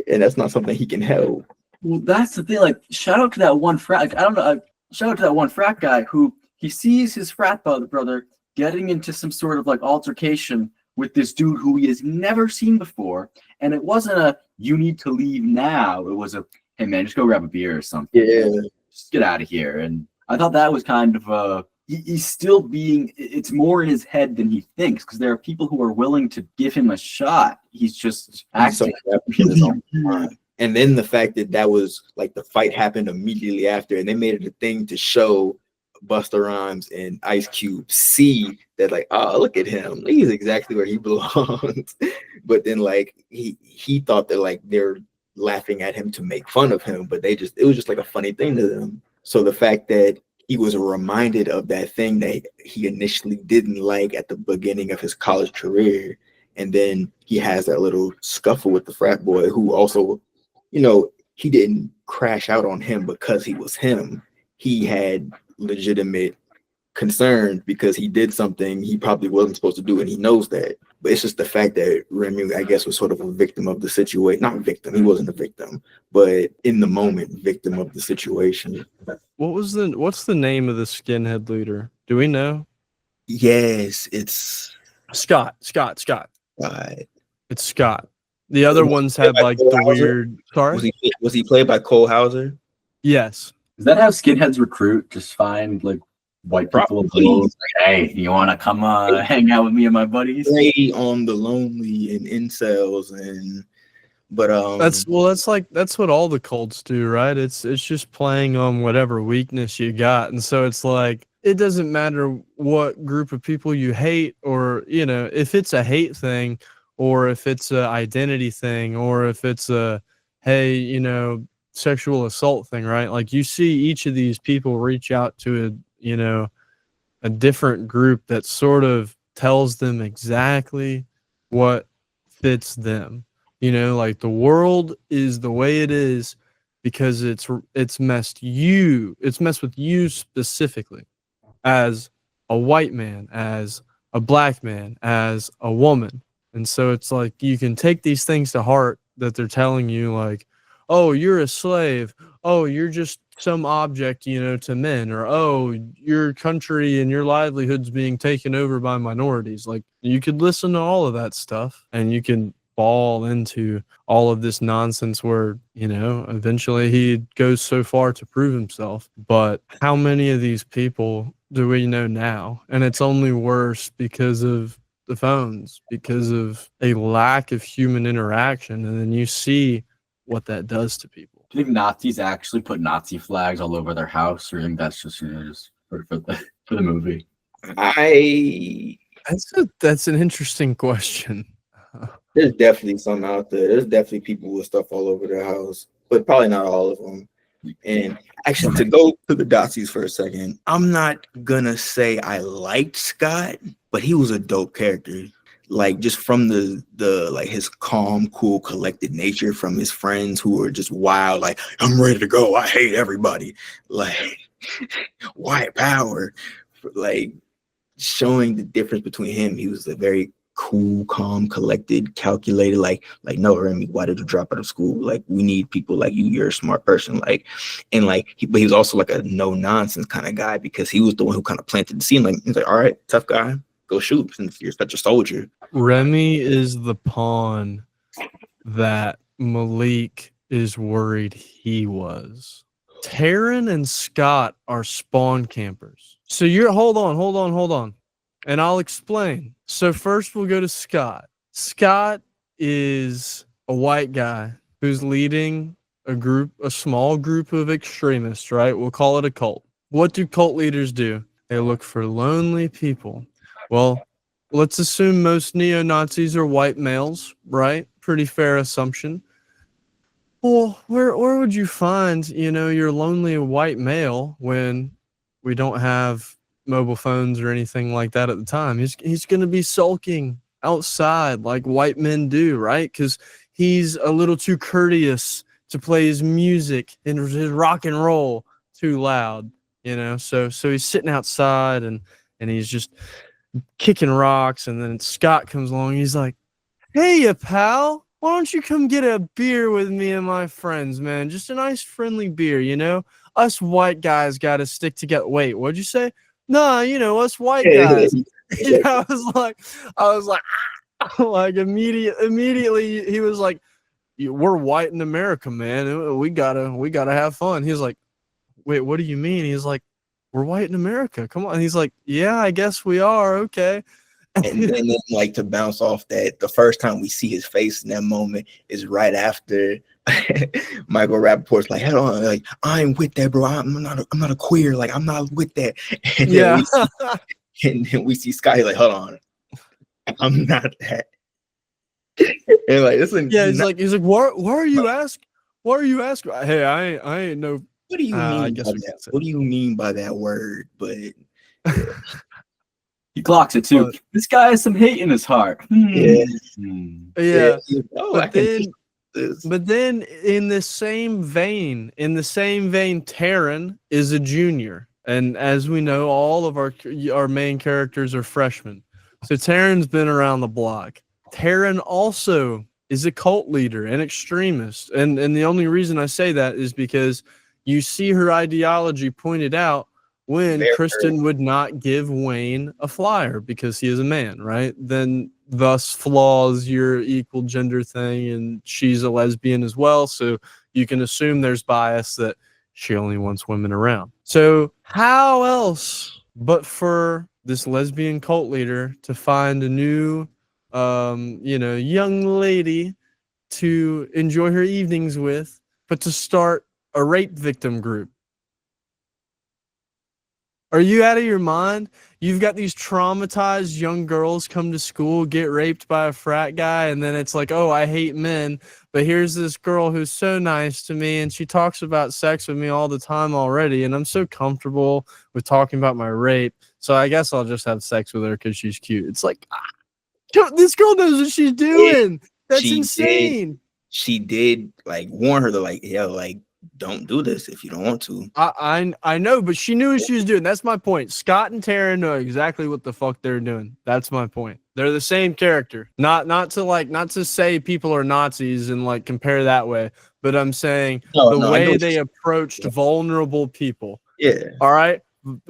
And that's not something he can help. Well, that's the thing. Like, shout out to that one frat. Like, I don't know. Shout out to that one frat guy who he sees his frat brother getting into some sort of like altercation with this dude who he has never seen before. And it wasn't a, you need to leave now. It was a, hey man, just go grab a beer or something. Yeah. Just get out of here. And I thought that was kind of he's still being, it's more in his head than he thinks, because there are people who are willing to give him a shot. He's just acting. And then the fact that was like the fight happened immediately after, and they made it a thing to show Busta Rhymes and Ice Cube see that, like, oh, look at him, he's exactly where he belongs. But then like he thought that like they're laughing at him to make fun of him, but it was just like a funny thing to them. So the fact that he was reminded of that thing that he initially didn't like at the beginning of his college career, and then he has that little scuffle with the frat boy who also, he didn't crash out on him because he was him. He had legitimate concerns because he did something he probably wasn't supposed to do, and he knows that. But it's just the fact that Remy, I guess, was sort of a victim of the situation. Not victim, he wasn't a victim, but in the moment, victim of the situation. What's the name of the skinhead leader? Do we know? Yes, it's Scott. Right. It's Scott. The other ones had like the weird. Sorry, was he played by Cole Hauser? Yes. Is that how skinheads recruit? Just find like white people Probably. abroad, like, hey, you want to come hang out with me and my buddies? Prey on the lonely and incels but that's what all the cults do, right? It's just playing on whatever weakness you got. And so it's like it doesn't matter what group of people you hate, or if it's a hate thing, or if it's a identity thing, or if it's a hey, sexual assault thing, right? Like you see each of these people reach out to a different group that sort of tells them exactly what fits them. Like the world is the way it is because it's messed with you specifically as a white man, as a black man, as a woman. And so it's like you can take these things to heart that they're telling you, like, oh, you're a slave. Oh, you're just some object, to men, or oh, your country and your livelihood's being taken over by minorities. Like you could listen to all of that stuff and you can fall into all of this nonsense where, eventually he goes so far to prove himself. But how many of these people do we know now? And it's only worse because of the phones, because of a lack of human interaction. And then you see what that does to people. Do you think Nazis actually put Nazi flags all over their house, or do you think that's just just for the movie? That's an interesting question. There's definitely some out there. There's definitely people with stuff all over their house, but probably not all of them. And actually, to go to the Nazis for a second, I'm not gonna say I liked Scott, but he was a dope character. Like just from the like his calm, cool, collected nature from his friends who were just wild, like I'm ready to go, I hate everybody, like white power, like showing the difference between him. He was a very cool, calm, collected, calculated, like no, Remy, why did you drop out of school? Like we need people like you, you're a smart person. Like, and like but he was also like a no nonsense kind of guy, because he was the one who kind of planted the scene. Like he's like, all right, tough guy, go shoot since you're such a soldier. Remy is the pawn that Malik is worried he was. Taryn and Scott are spawn campers. So you're hold on. And I'll explain. So first we'll go to Scott. Scott is a white guy who's leading a small group of extremists, right? We'll call it a cult. What do cult leaders do? They look for lonely people. Well, let's assume most neo-Nazis are white males, right? Pretty fair assumption. Well, where would you find, your lonely white male when we don't have mobile phones or anything like that at the time? He's going to be sulking outside like white men do, right? Because he's a little too courteous to play his music and his rock and roll too loud, So he's sitting outside and he's just kicking rocks. And then Scott comes along. He's like, "Hey, pal, why don't you come get a beer with me and my friends, man? Just a nice friendly beer, Us white guys got to stick together." Wait, what'd you say? No, us white guys. I was like, like immediately he was like, "We're white in America, man. We gotta have fun." He was like, "Wait, what do you mean?" He's like, "We're white in America. Come on." And he's like, "Yeah, I guess we are. Okay." And then like to bounce off that, the first time we see his face in that moment is right after Michael Rappaport's like, "Hold on, like I'm with that, bro. I'm not a queer. Like I'm not with that." And then we see Scotty like, "Hold on, I'm not that." And like this one, yeah, he's like, why are you asking? Why are you asking? Hey, I ain't no. What do you mean? I guess by that? What do you mean by that word? But he clocks it too. This guy has some hate in his heart. Yeah. Oh, but then in the same vein, Taryn is a junior, and as we know, all of our main characters are freshmen. So Taryn's been around the block. Taryn also is a cult leader and extremist, and the only reason I say that is because you see her ideology pointed out when Kristen would not give Wayne a flyer because he is a man, right? Then thus flaws your equal gender thing, and she's a lesbian as well, so you can assume there's bias that she only wants women around. So how else but for this lesbian cult leader to find a new, young lady to enjoy her evenings with, but to start a rape victim group. Are you out of your mind? You've got these traumatized young girls come to school, get raped by a frat guy, and then it's like, oh, I hate men. But here's this girl who's so nice to me, and she talks about sex with me all the time already, and I'm so comfortable with talking about my rape. So I guess I'll just have sex with her because she's cute. It's like, this girl knows what she's doing. That's she insane. She did like warn her to like, yo, like, don't do this if you don't want to. I know, but she knew what she was doing. That's my point. Scott and Taryn know exactly what the fuck they're doing. That's my point. They're the same character. Not to say people are Nazis and like compare that way, but I'm saying the way they approached vulnerable people. Yeah. All right.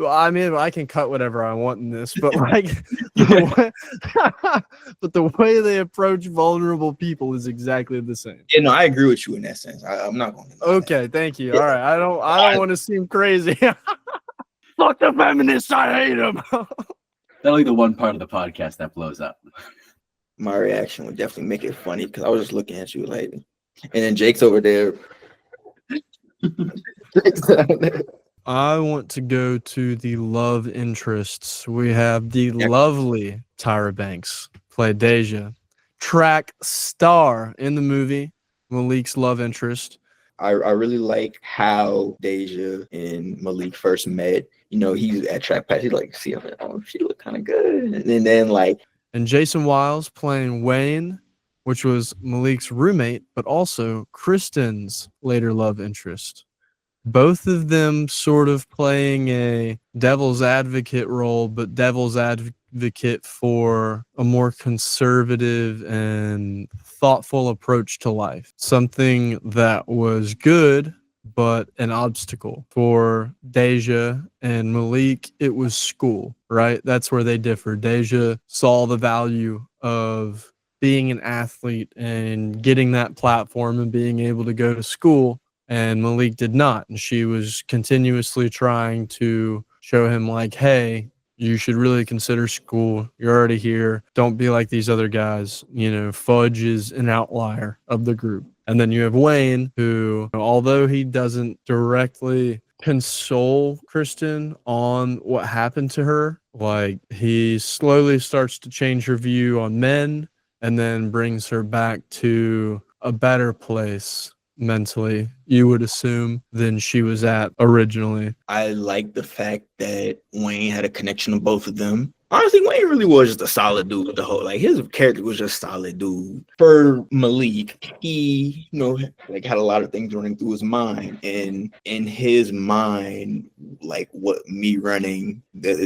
I mean, I can cut whatever I want in this, but like, but the way they approach vulnerable people is exactly the same. Yeah, no, I agree with you in that sense. I'm not going to. Okay, thank you. Yeah. All right, I don't want to seem crazy. Fuck the feminists, I hate them. That'll be the one part of the podcast that blows up. My reaction would definitely make it funny because I was just looking at you like, and then Jake's over there. I want to go to the love interests. We have the lovely Tyra Banks, play Deja, track star in the movie, Malik's love interest. I really like how Deja and Malik first met. You know, he's at track pass. He's like, see, I'm like, oh, she look kind of good. And then like, and Jason Wiles playing Wayne, which was Malik's roommate, but also Kristen's later love interest. Both of them sort of playing a devil's advocate role, but devil's advocate for a more conservative and thoughtful approach to life. Something that was good, but an obstacle. For Deja and Malik, it was school, right? That's where they differ. Deja saw the value of being an athlete and getting that platform and being able to go to school. And Malik did not. And she was continuously trying to show him like, hey, you should really consider school. You're already here. Don't be like these other guys. You know, Fudge is an outlier of the group. And then you have Wayne, who, although he doesn't directly console Kristen on what happened to her, like he slowly starts to change her view on men and then brings her back to a better place mentally, you would assume, than she was at originally. I like the fact that Wayne had a connection to both of them. Honestly, Wayne really was just a solid dude with the whole, like, his character was just solid dude. For Malik, he, like, had a lot of things running through his mind, and in his mind, like, what me running, that's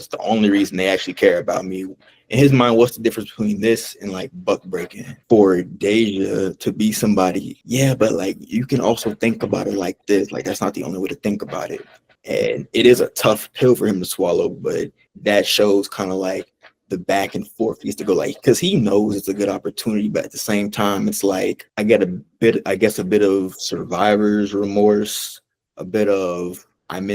the only reason they actually care about me. In his mind, what's the difference between this and like buck breaking? For Deja to be somebody, yeah, but like you can also think about it like this. Like that's not the only way to think about it. And it is a tough pill for him to swallow, but that shows kind of like the back and forth he used to go, like, because he knows it's a good opportunity, but at the same time, it's like I get a bit of survivor's remorse, a bit of I'm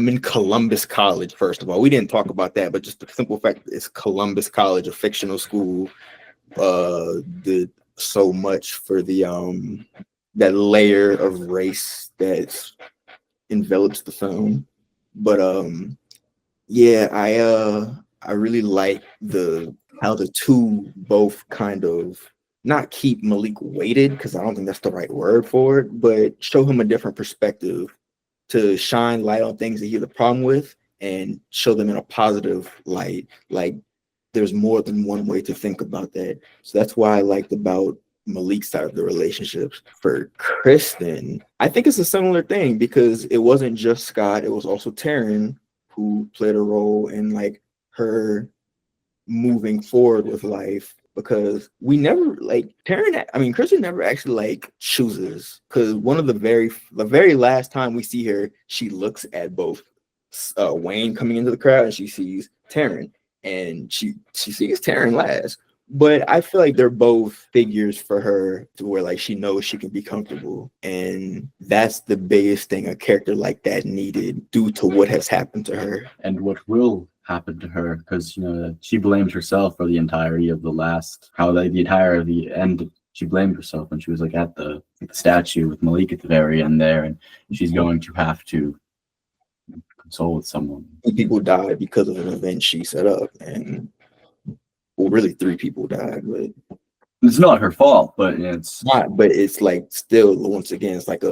in Columbus College, first of all. We didn't talk about that, but just the simple fact that it's Columbus College, a fictional school, did so much for the that layer of race that envelops the film. But yeah, I really like how the two both kind of not keep Malik weighted, because I don't think that's the right word for it, but show him a different perspective, to shine light on things that he had a problem with and show them in a positive light. Like there's more than one way to think about that. So that's why I liked about Malik's side of the relationships. For Kristen, I think it's a similar thing, because it wasn't just Scott, it was also Taryn who played a role in like her moving forward with life. Because we never Kristen never actually like chooses, because one of the very last time we see her, she looks at both Wayne coming into the crowd and she sees Taryn, and she sees Taryn last. But I feel like they're both figures for her to where like she knows she can be comfortable. And that's the biggest thing a character like that needed due to what has happened to her. And what will happen to her, because she blamed herself for the entirety of the end. She blamed herself when she was like at the statue with Malik at the very end there, and she's going to have to console with someone. People died because of an event she set up, and well, really 3 people died, but it's not her fault. But it's not. But it's like still, once again, it's like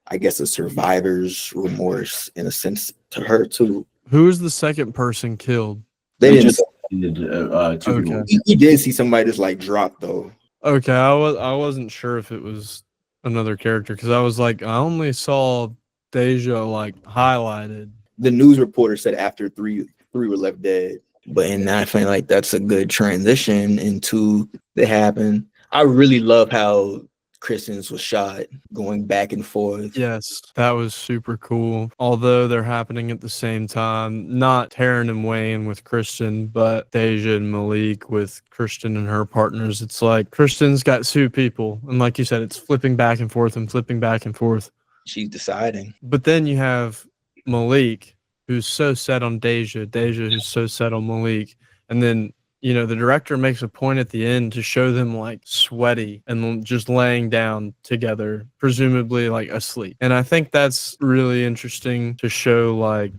I guess a survivor's remorse in a sense to her too. Who was the second person killed? They didn't. just two people. He did see somebody just like drop though. Okay, I wasn't sure if it was another character because I was like, I only saw Deja like highlighted. The news reporter said after three were left dead. But and I feel like that's a good transition into the happen. I really love how Kristen's was shot, going back and forth. Yes, that was super cool. Although they're happening at the same time, not Taryn and Wayne with Kristen, but Deja and Malik with Kristen and her partners. It's like Kristen's got 2 people, and like you said, it's flipping back and forth and flipping back and forth. She's deciding. But then you have Malik, who's so set on Deja, who's so set on Malik, and then the director makes a point at the end to show them like sweaty and just laying down together, presumably like asleep. And I think that's really interesting to show like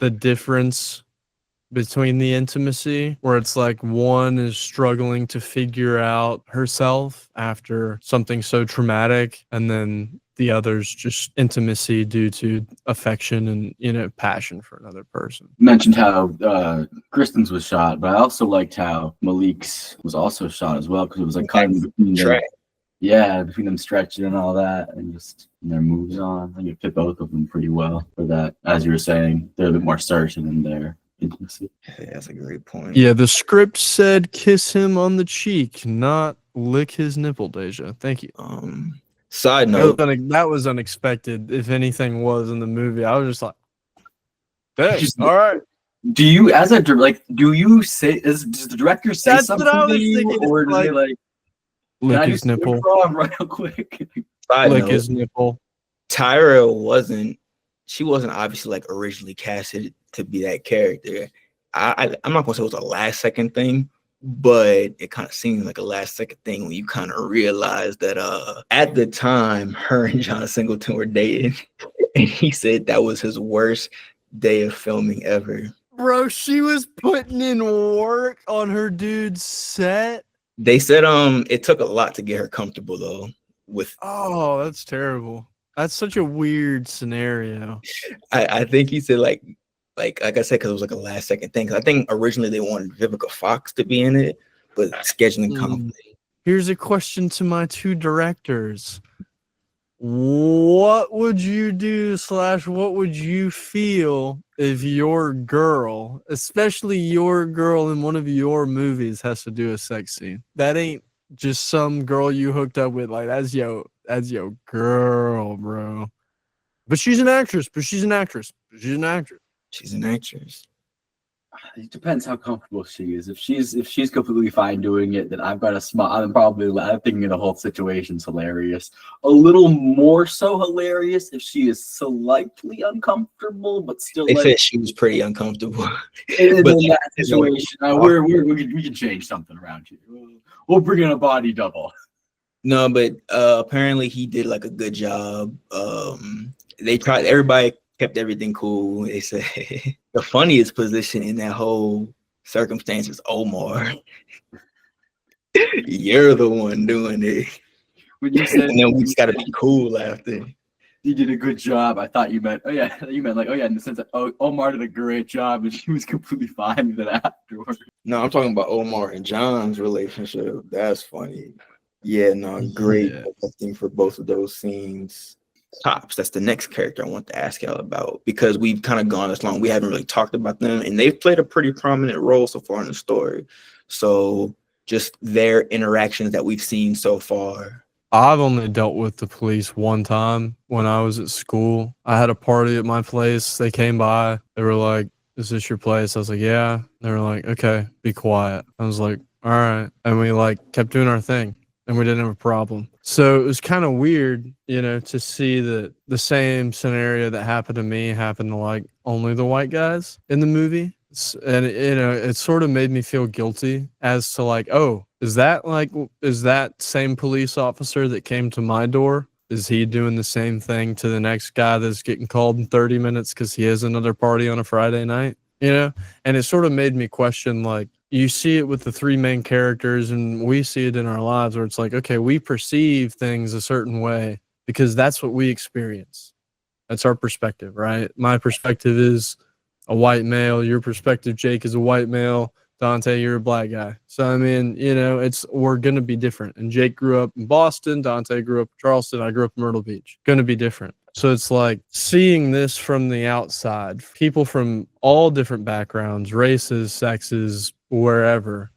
the difference between the intimacy, where it's like one is struggling to figure out herself after something so traumatic, and then the other's just intimacy due to affection and passion for another person. You mentioned how Kristen's was shot, but I also liked how Malik's was also shot as well, because it was like cutting between them. Yeah, between them stretching and all that, and just their moves on. I think it fit both of them pretty well for that. As you were saying, they're a bit more certain in their intimacy. Yeah, that's a great point. Yeah, the script said kiss him on the cheek, not lick his nipple, Deja. Thank you. Side note, that was unexpected. If anything was in the movie, I was just like, "Hey, all right." Do you, as a do you say? Does the director say That's something what I was to you, thinking. or do they like lick his nipple? Real quick. Lick his nipple. Tyra she wasn't obviously like originally casted to be that character. I'm not gonna say it was a last second thing, but it kind of seemed like a last second thing when you kind of realize that at the time her and John Singleton were dating, and he said that was his worst day of filming ever. Bro, she was putting in work on her dude's set. They said it took a lot to get her comfortable though. Oh, that's terrible. That's such a weird scenario. I think he said like I said, because it was like a last second thing. 'Cause I think originally they wanted Vivica Fox to be in it, but scheduling conflict. Here's a question to my 2 directors. What would you do / what would you feel if your girl, especially your girl in one of your movies, has to do a sex scene? That ain't just some girl you hooked up with. Like that's your girl, bro. But she's an actress. She's an actress. It depends how comfortable she is. If she's completely fine doing it, then I've got a smile. I'm thinking the whole situation's hilarious. A little more so hilarious if she is slightly uncomfortable, but still. They said she was pretty uncomfortable. In that situation, we can change something around here. We'll bring in a body double. No, but apparently he did like a good job. Everybody kept everything cool. They said the funniest position in that whole circumstance is Omar. You're the one doing it. When you said, and then we just gotta be cool after. You did a good job. I thought you meant, in the sense that Omar did a great job and she was completely fine with it afterwards. No, I'm talking about Omar and John's relationship. That's funny. Yeah, no, great acting for both of those scenes. Tops, that's the next character I want to ask y'all about, because we've kind of gone this long. We haven't really talked about them, and they've played a pretty prominent role so far in the story. So just their interactions that we've seen so far. I've only dealt with the police one time when I was at school. I had a party at my place. They came by. They were like, "Is this your place?" I was like, "Yeah." They were like, "Okay, be quiet." I was like, all right. And we like kept doing our thing and we didn't have a problem. So it was kind of weird, to see that the same scenario that happened to me happened to like only the white guys in the movie. And it sort of made me feel guilty as to like, oh, is that same police officer that came to my door? Is he doing the same thing to the next guy that's getting called in 30 minutes because he has another party on a Friday night? And it sort of made me question, like, you see it with the three main characters and we see it in our lives where it's like, okay, we perceive things a certain way because that's what we experience. That's our perspective, right? My perspective is a white male. Your perspective, Jake, is a white male. Dante, you're a black guy. So, I mean, we're going to be different. And Jake grew up in Boston. Dante grew up in Charleston. I grew up in Myrtle Beach. Going to be different. So it's like seeing this from the outside, people from all different backgrounds, races, sexes, wherever,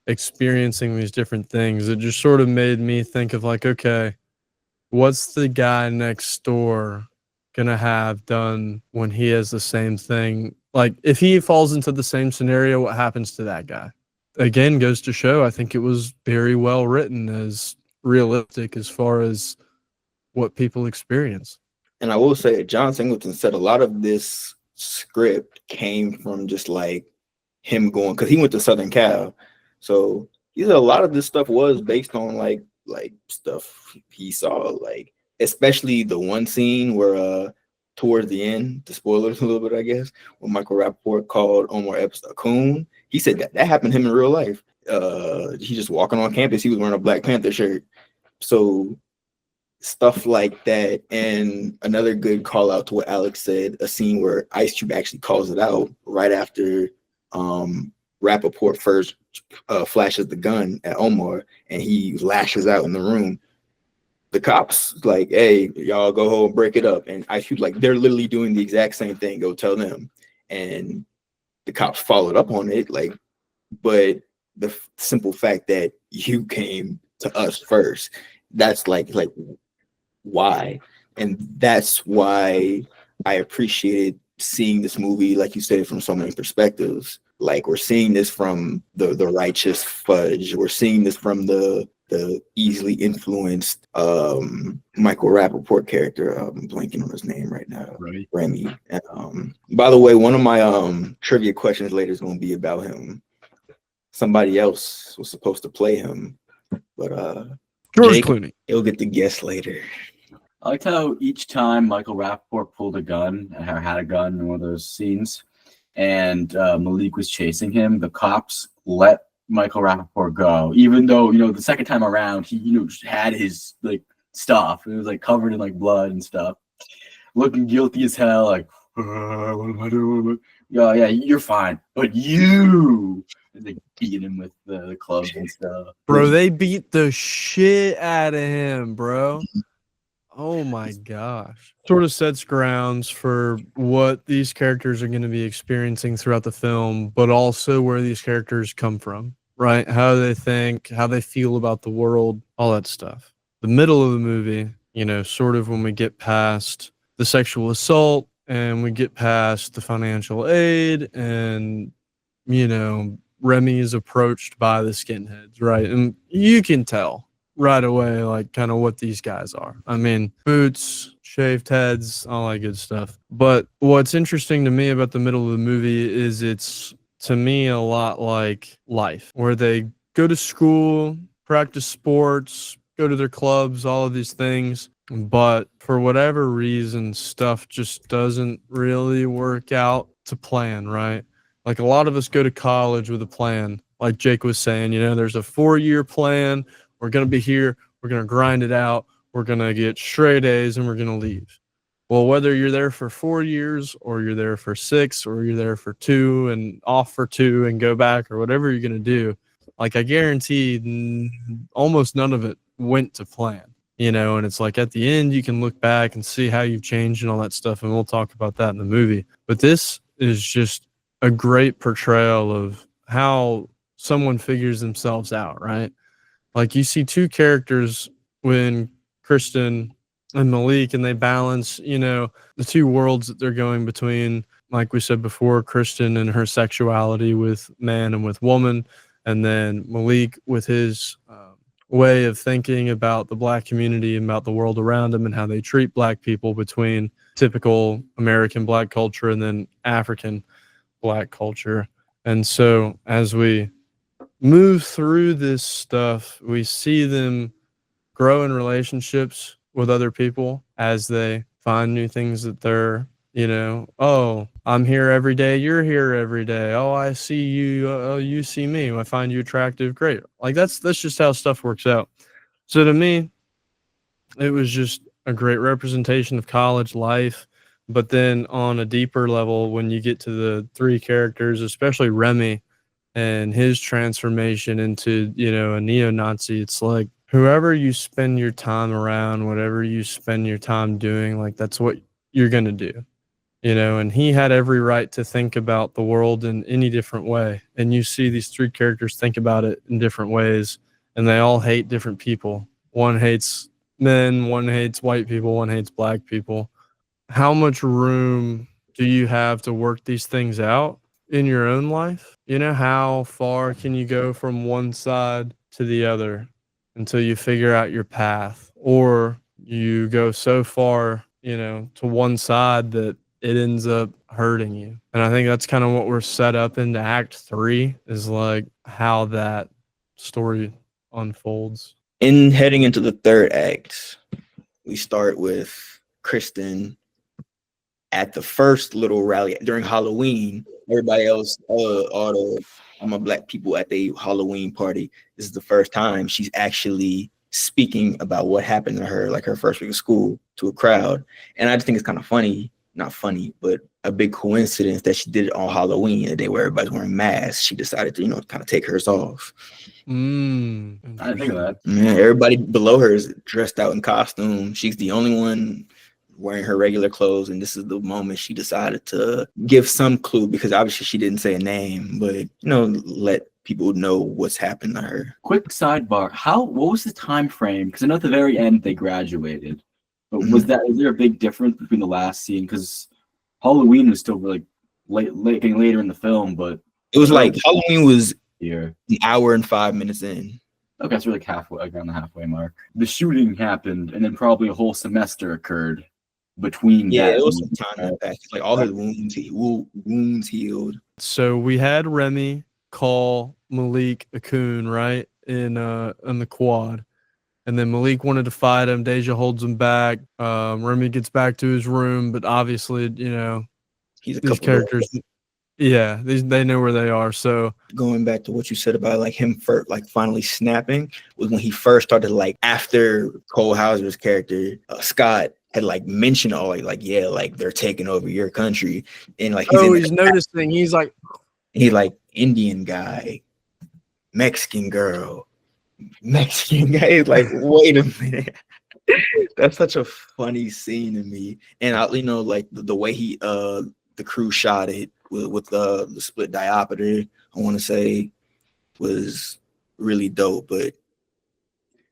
experiencing these different things. It just sort of made me think of like, okay, what's the guy next door gonna have done when he has the same thing? Like, if he falls into the same scenario, what happens to that guy? Again, goes to show, I think it was very well written, as realistic as far as what people experience. And I will say, John Singleton said a lot of this script came from just like him going, because he went to Southern Cal. So he said a lot of this stuff was based on like stuff he saw, like especially the one scene where towards the end, to spoil it a little bit, I guess, when Michael Rappaport called Omar Epps a coon. He said that happened to him in real life. He just walking on campus, he was wearing a Black Panther shirt. So stuff like that. And another good call out to what Alex said, a scene where Ice Cube actually calls it out right after Rappaport first flashes the gun at Omar and he lashes out in the room. The cops like, hey, y'all go home, break it up. And Ice Cube, like, they're literally doing the exact same thing. Go tell them. And the cops followed up on it, like, but the simple fact that you came to us first, that's like why. And that's why I appreciated seeing this movie, like you said, from so many perspectives. Like, we're seeing this from the righteous Fudge. We're seeing this from the easily influenced Michael Rappaport character. I'm blanking on his name right now. Right. Remy. And, by the way, one of my trivia questions later is going to be about him. Somebody else was supposed to play him, but George Clooney. He'll get the guess later. I liked how each time Michael Rappaport pulled a gun or had a gun in one of those scenes and Malik was chasing him, the cops let Michael Rappaport go, even though, the second time around, he, just had his, like, stuff. It was, like, covered in, like, blood and stuff. Looking guilty as hell, like, what am I doing? Yeah, you're fine. But you... And they beat him with the clubs and stuff. Bro, they beat the shit out of him, bro. Oh my gosh. Sort of sets grounds for what these characters are going to be experiencing throughout the film, but also where these characters come from, right? How they think, how they feel about the world, all that stuff. The middle of the movie, sort of when we get past the sexual assault and we get past the financial aid and, Remy is approached by the skinheads, right? And you can tell right away, like, kind of what these guys are. I mean, boots, shaved heads, all that good stuff. But what's interesting to me about the middle of the movie is it's, to me, a lot like life, where they go to school, practice sports, go to their clubs, all of these things. But for whatever reason, stuff just doesn't really work out to plan, right? Like, a lot of us go to college with a plan. Like Jake was saying, there's a 4-year plan. We're going to be here. We're going to grind it out. We're going to get straight A's and we're going to leave. Well, whether you're there for 4 years or you're there for 6 or you're there for 2 and off for 2 and go back or whatever you're going to do, like, I guarantee almost none of it went to plan, and it's like at the end, you can look back and see how you've changed and all that stuff. And we'll talk about that in the movie. But this is just a great portrayal of how someone figures themselves out, right? Like, you see two characters when Kristen and Malik, and they balance, the two worlds that they're going between. Like we said before, Kristen and her sexuality with man and with woman, and then Malik with his way of thinking about the Black community and about the world around him and how they treat Black people between typical American Black culture and then African Black culture. And so as we move through this stuff, we see them grow in relationships with other people as they find new things that they're, oh, I'm here every day, you're here every day. Oh, I see you, oh, you see me. I find you attractive. Great. Like that's just how stuff works out. So to me, it was just a great representation of college life. But then on a deeper level, when you get to the three characters, especially Remy and his transformation into, a neo-Nazi, it's like whoever you spend your time around, whatever you spend your time doing, like that's what you're going to do, and he had every right to think about the world in any different way. And you see these three characters think about it in different ways, and they all hate different people. One hates men, one hates white people, one hates Black people. How much room do you have to work these things out in your own life? How far can you go from one side to the other until you figure out your path? Or you go so far, to one side that it ends up hurting you. And I think that's kind of what we're set up into Act 3, is like how that story unfolds. In heading into the third act, we start with Kristen at the first little rally during Halloween. Everybody else, all the Black people at the Halloween party, this is the first time she's actually speaking about what happened to her, like her first week of school, to a crowd. And I just think it's kind of funny, not funny, but a big coincidence that she did it on Halloween, the day where everybody's wearing masks. She decided to, kind of take hers off. I didn't think of that. Man, everybody below her is dressed out in costume. She's the only one wearing her regular clothes, and this is the moment she decided to give some clue, because obviously she didn't say a name, but let people know what's happened to her. Quick sidebar: what was the time frame? Because I know at the very end they graduated, but was there a big difference between the last scene? Because Halloween was still really getting later in the film, but it was like Halloween was here an hour and 5 minutes in. Okay, so we're like halfway, like around the halfway mark. The shooting happened, and then probably a whole semester occurred between. Yeah, it was some time back. Like all his wounds healed. So we had Remy call Malik a coon, right, in the quad, and then Malik wanted to fight him. Deja holds him back. Remy gets back to his room, but obviously, he's these characters. Yeah, they know where they are. So going back to what you said about like him first, like finally snapping, was when he first started, like after Cole Hauser's character Scott had like mentioned all like yeah, like they're taking over your country, and like he's noticing. He's like Indian guy, Mexican girl, Mexican guy. He's like, wait a minute. That's such a funny scene to me, and like the way he the crew shot it with the split diopter, I want to say, was really dope. But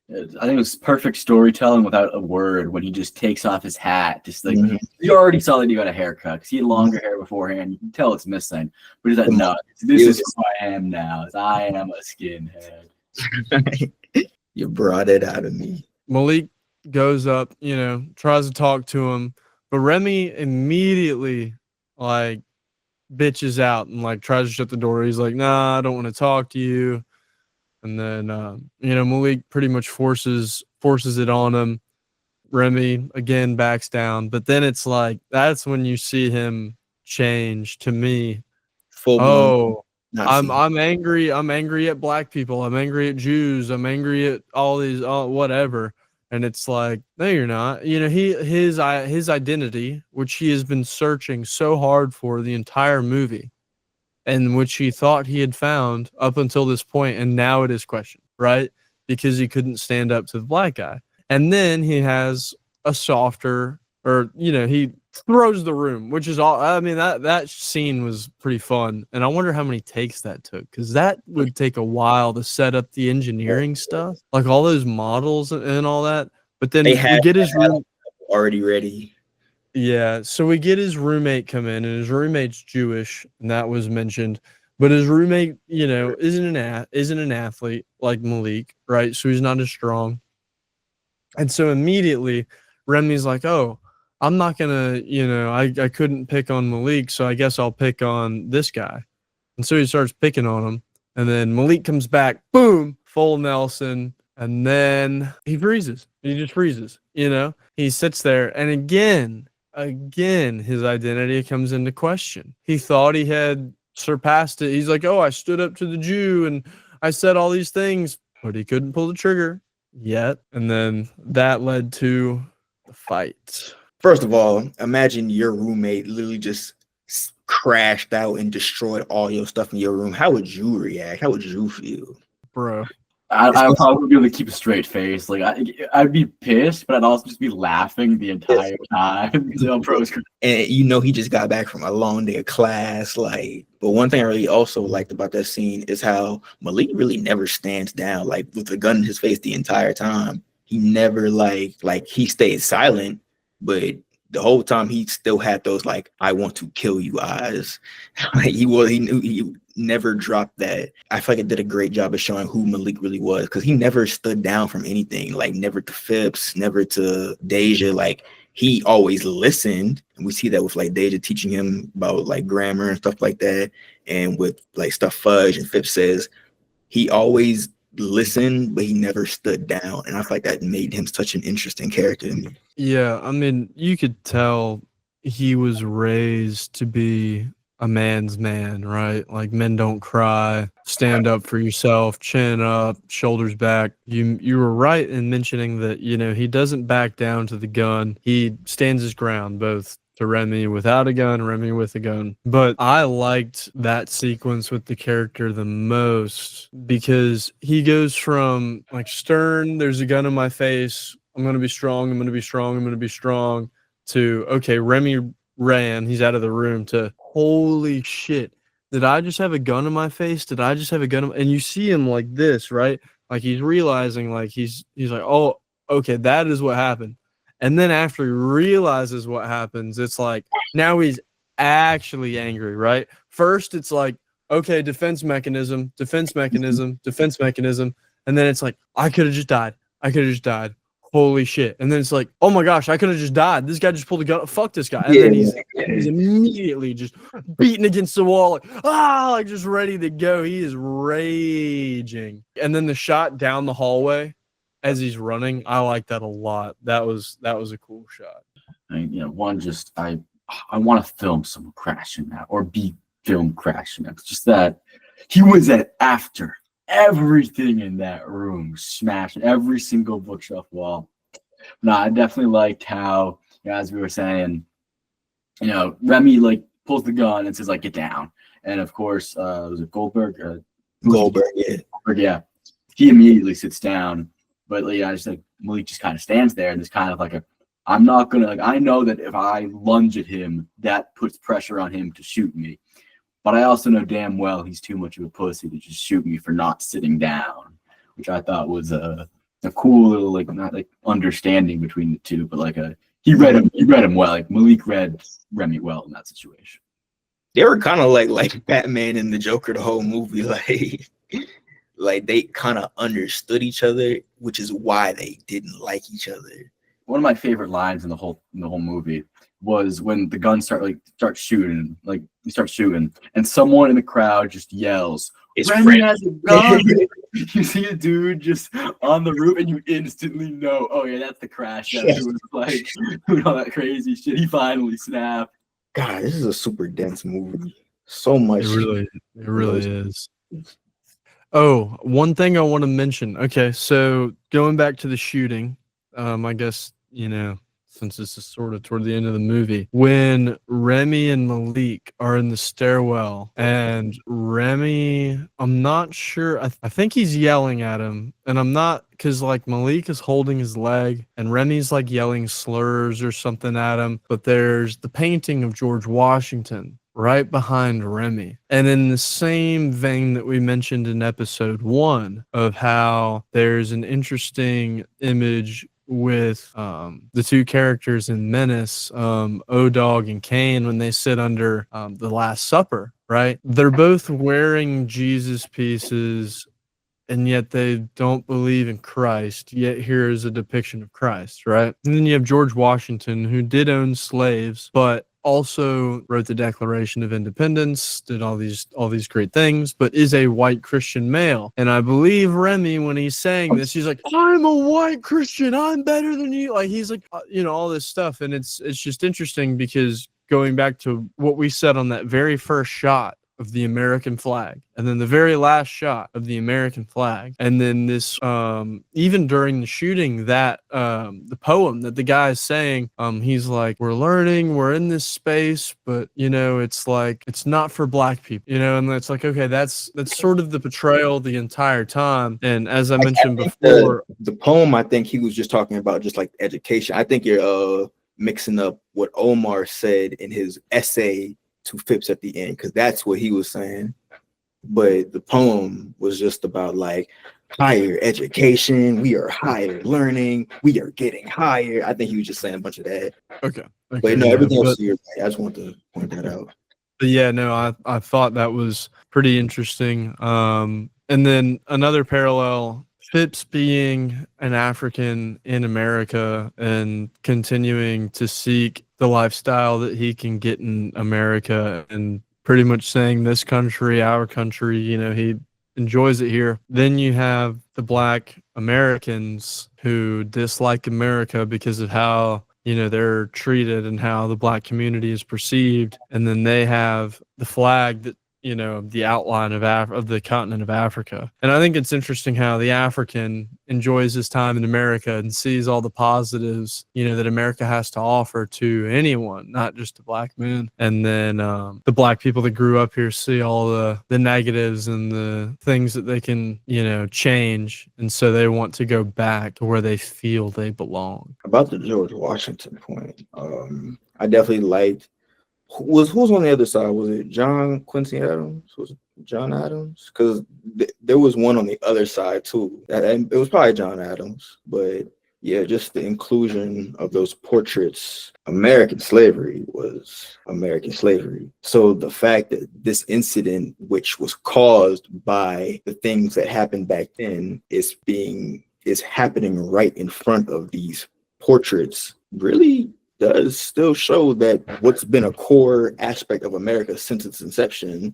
I think it was perfect storytelling without a word when he just takes off his hat. Just like you already saw that he got a haircut because he had longer hair beforehand. You can tell it's missing, but he's like, no, this is who I am now. I am a skinhead. You brought it out of me. Malik goes up, tries to talk to him, but Remy immediately like bitches out and like tries to shut the door. He's like, nah, I don't want to talk to you. And then Malik pretty much forces it on him. Remy again backs down, but then it's like that's when you see him change to me. I'm angry. I'm angry at Black people. I'm angry at Jews. I'm angry at all these whatever. And it's like, no, you're not. His identity, which he has been searching so hard for the entire movie, and which he thought he had found up until this point, and now it is questioned, right? Because he couldn't stand up to the Black guy. And then he has a softer, or he throws the room, which is all. I mean, that scene was pretty fun, and I wonder how many takes that took, because that would take a while to set up the engineering stuff, like all those models and all that. But then we get his room already ready. Yeah, so we get his roommate come in, and his roommate's Jewish, and that was mentioned. But his roommate, isn't an athlete like Malik, right? So he's not as strong. And so immediately Remy's like, oh, I'm not gonna, I couldn't pick on Malik, so I guess I'll pick on this guy. And so he starts picking on him. And then Malik comes back, boom, full Nelson. And then he freezes. He just freezes, He sits there. And again, his identity comes into question. He thought he had surpassed it. He's like, oh, I stood up to the Jew and I said all these things, but he couldn't pull the trigger yet. And then that led to the fight. First of all, imagine your roommate literally just crashed out and destroyed all your stuff in your room. How would you react? How would you feel? Bro. I'd probably be able to keep a straight face. Like I'd be pissed, but I'd also just be laughing the entire time. And he just got back from a long day of class. But one thing I really also liked about that scene is how Malik really never stands down, like with a gun in his face the entire time. He never like he stayed silent, but the whole time he still had those I want to kill you eyes. He never dropped that. I feel like it did a great job of showing who Malik really was, because he never stood down from anything, never to Phipps, never to Deja. He always listened, and we see that with Deja teaching him about grammar and stuff like that, and with stuff Fudge and Phipps says. He always listened, but he never stood down, and I feel like that made him such an interesting character to me. Yeah, I mean, you could tell he was raised to be a man's man, right? Like, men don't cry, stand up for yourself, chin up, shoulders back. You were right in mentioning that, he doesn't back down to the gun. He stands his ground, both to Remy without a gun, Remy with a gun. But I liked that sequence with the character the most, because he goes from stern, there's a gun in my face, I'm going to be strong, I'm going to be strong, I'm going to be strong, to, okay, Remy ran, he's out of the room, to, holy shit, did I just have a gun in my face? Did I just have a gun? And you see him like this, right? He's realizing, he's like, oh, okay, that is what happened. And then after he realizes what happens, it's now he's actually angry, right? First, it's okay, defense mechanism. And then it's I could have just died. Holy shit. And then it's oh my gosh, I could have just died. This guy just pulled a gun. Fuck this guy. And then he's immediately just beating against the wall, just ready to go. He is raging. And then the shot down the hallway as he's running, I like that a lot. That was a cool shot. I want to film someone crashing that, or be filmed crashing that. It's just that he was after everything in that room, smashing every single bookshelf wall. No, I definitely liked how, as we were saying, Remy pulls the gun and says get down, and of course, was it Goldberg? Goldberg, yeah. Goldberg, yeah. He immediately sits down. But Malik just kind of stands there, and there's kind of I'm not gonna I know that if I lunge at him, that puts pressure on him to shoot me. But I also know damn well he's too much of a pussy to just shoot me for not sitting down, which I thought was a cool little not understanding between the two, but he read him well. Malik read Remy well in that situation. They were kind of like Batman and the Joker the whole movie, they kind of understood each other, which is why they didn't like each other. One of my favorite lines in the whole movie was when the gun starts shooting, he starts shooting, and someone in the crowd just yells, "Remy has a gun!" You see a dude just on the roof, and you instantly know, oh yeah, that's the crash. Who was doing all that crazy shit. He finally snapped. God, this is a super dense movie. So much. It really is. Oh, one thing I want to mention. Okay, so going back to the shooting, I guess, since this is sort of toward the end of the movie, when Remy and Malik are in the stairwell, and Remy, I'm not sure, I think he's yelling at him, and I'm not, because Malik is holding his leg, and Remy's yelling slurs or something at him, but there's the painting of George Washington right behind Remy. And in the same vein that we mentioned in episode 1 of how there's an interesting image with the two characters in Menace, O-Dog and Kane, when they sit under the Last Supper, right? They're both wearing Jesus pieces, and yet they don't believe in Christ. Yet here is a depiction of Christ, right? And then you have George Washington, who did own slaves, but also wrote the Declaration of Independence, did all these great things, but is a white Christian male. And I believe Remy, when he's saying this, he's like, "I'm a white Christian. I'm better than you." Like he's like, all this stuff, and it's just interesting because going back to what we said on that very first shot of the American flag, and then the very last shot of the American flag, and then this even during the shooting, that the poem that the guy is saying, he's like, "We're learning, we're in this space, but it's like it's not for black people," and it's like, okay, that's sort of the portrayal the entire time. And as I mentioned before, the poem, I think he was just talking about just like education. I think you're mixing up what Omar said in his essay to Phipps at the end, because that's what he was saying. But the poem was just about like higher education, we are higher learning, we are getting higher. I think he was just saying a bunch of that. Okay, But no, everything else you're right. I just want to point that out. But yeah, no, I thought that was pretty interesting. And then another parallel, Phipps being an African in America and continuing to seek the lifestyle that he can get in America, and pretty much saying this country, our country, he enjoys it here. Then you have the Black Americans who dislike America because of how they're treated and how the Black community is perceived. And then they have the flag that the outline of the continent of Africa. And I think it's interesting how the African enjoys his time in America and sees all the positives, that America has to offer to anyone, not just a black man. And then the black people that grew up here see all the negatives and the things that they can, change. And so they want to go back to where they feel they belong. About the George Washington point, I definitely liked who's on the other side? Was it John Quincy Adams? Was it John Adams? Because there was one on the other side too. And it was probably John Adams. But yeah, just the inclusion of those portraits. American slavery was American slavery. So the fact that this incident, which was caused by the things that happened back then, is happening right in front of these portraits, really does still show that what's been a core aspect of America since its inception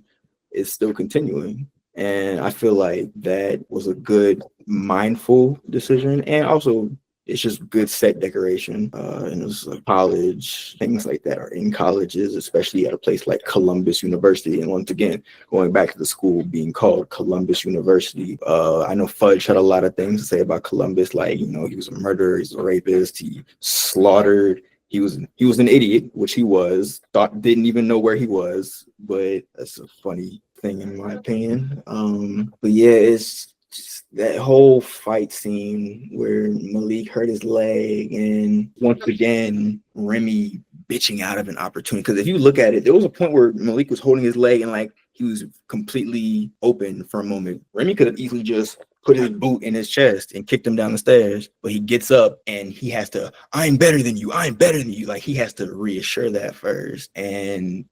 is still continuing. And I feel like that was a good, mindful decision. And also, it's just good set decoration. And it was like college, things like that, or in colleges, especially at a place like Columbus University. And once again, going back to the school being called Columbus University, I know Fudge had a lot of things to say about Columbus, like, he was a murderer, he's a rapist, he slaughtered. He was an idiot, which he was. Didn't even know where he was, but that's a funny thing in my opinion. But yeah, it's just that whole fight scene where Malik hurt his leg, and once again Remy bitching out of an opportunity. Because if you look at it, there was a point where Malik was holding his leg and like he was completely open for a moment. Remy could have easily just put his boot in his chest and kicked him down the stairs, but he gets up and he has to, I'm better than you. I'm better than you. Like he has to reassure that first. And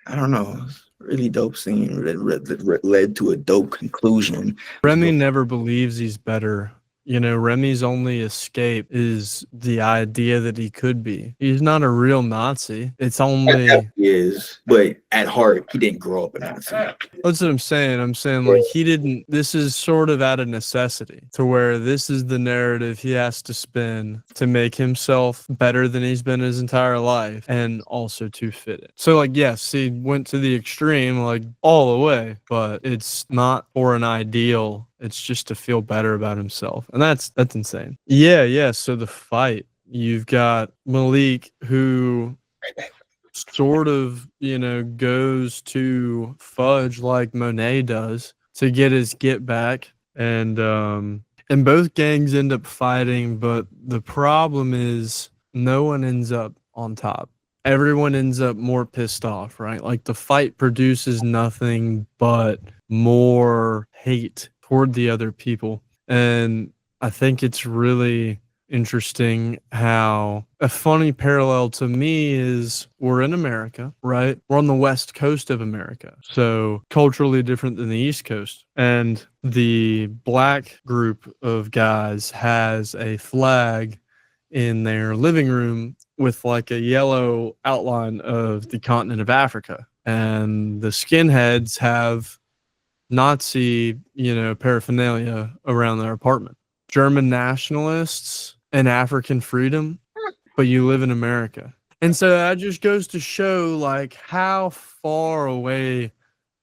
I don't know, really dope scene that led to a dope conclusion. Remy never believes he's better. Remy's only escape is the idea that he could be. He's not a real Nazi. It's only he is, but at heart, he didn't grow up a Nazi. That's what I'm saying. I'm saying like he didn't. This is sort of out of necessity, to where this is the narrative he has to spin to make himself better than he's been his entire life, and also to fit it. So like, yes, he went to the extreme, like all the way, but it's not for an ideal. It's just to feel better about himself. And that's insane. Yeah. So the fight, you've got Malik, who sort of, goes to Fudge like Monet does to get his get back. And both gangs end up fighting, but the problem is no one ends up on top. Everyone ends up more pissed off, right? Like the fight produces nothing but more hate toward the other people. And I think it's really interesting how a funny parallel to me is we're in America, right? We're on the west coast of America, so culturally different than the East Coast. And the black group of guys has a flag in their living room with like a yellow outline of the continent of Africa. And the skinheads have Nazi, paraphernalia around their apartment. German nationalists and African freedom, but you live in America. And so that just goes to show like how far away,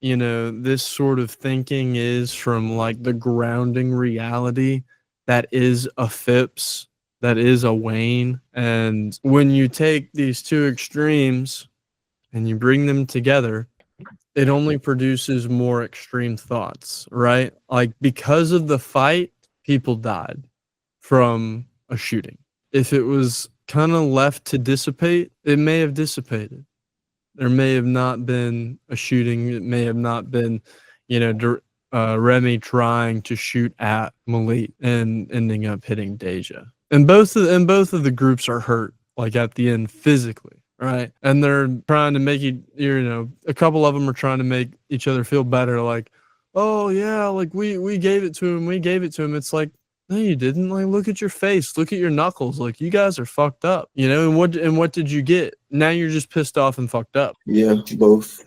this sort of thinking is from like the grounding reality that is a Phipps, that is a Wayne. And when you take these two extremes and you bring them together, it only produces more extreme thoughts, right? Like because of the fight, people died from a shooting. If it was kind of left to dissipate, it may have dissipated. There may have not been a shooting. It may have not been, Remy trying to shoot at Malik and ending up hitting Deja. And both of the groups are hurt, like at the end physically. Right. And they're trying to make a couple of them are trying to make each other feel better. Like, oh yeah, like we gave it to him. We gave it to him. It's like, no, you didn't. Like, look at your face. Look at your knuckles. Like, you guys are fucked up, and what did you get? Now you're just pissed off and fucked up. Yeah, both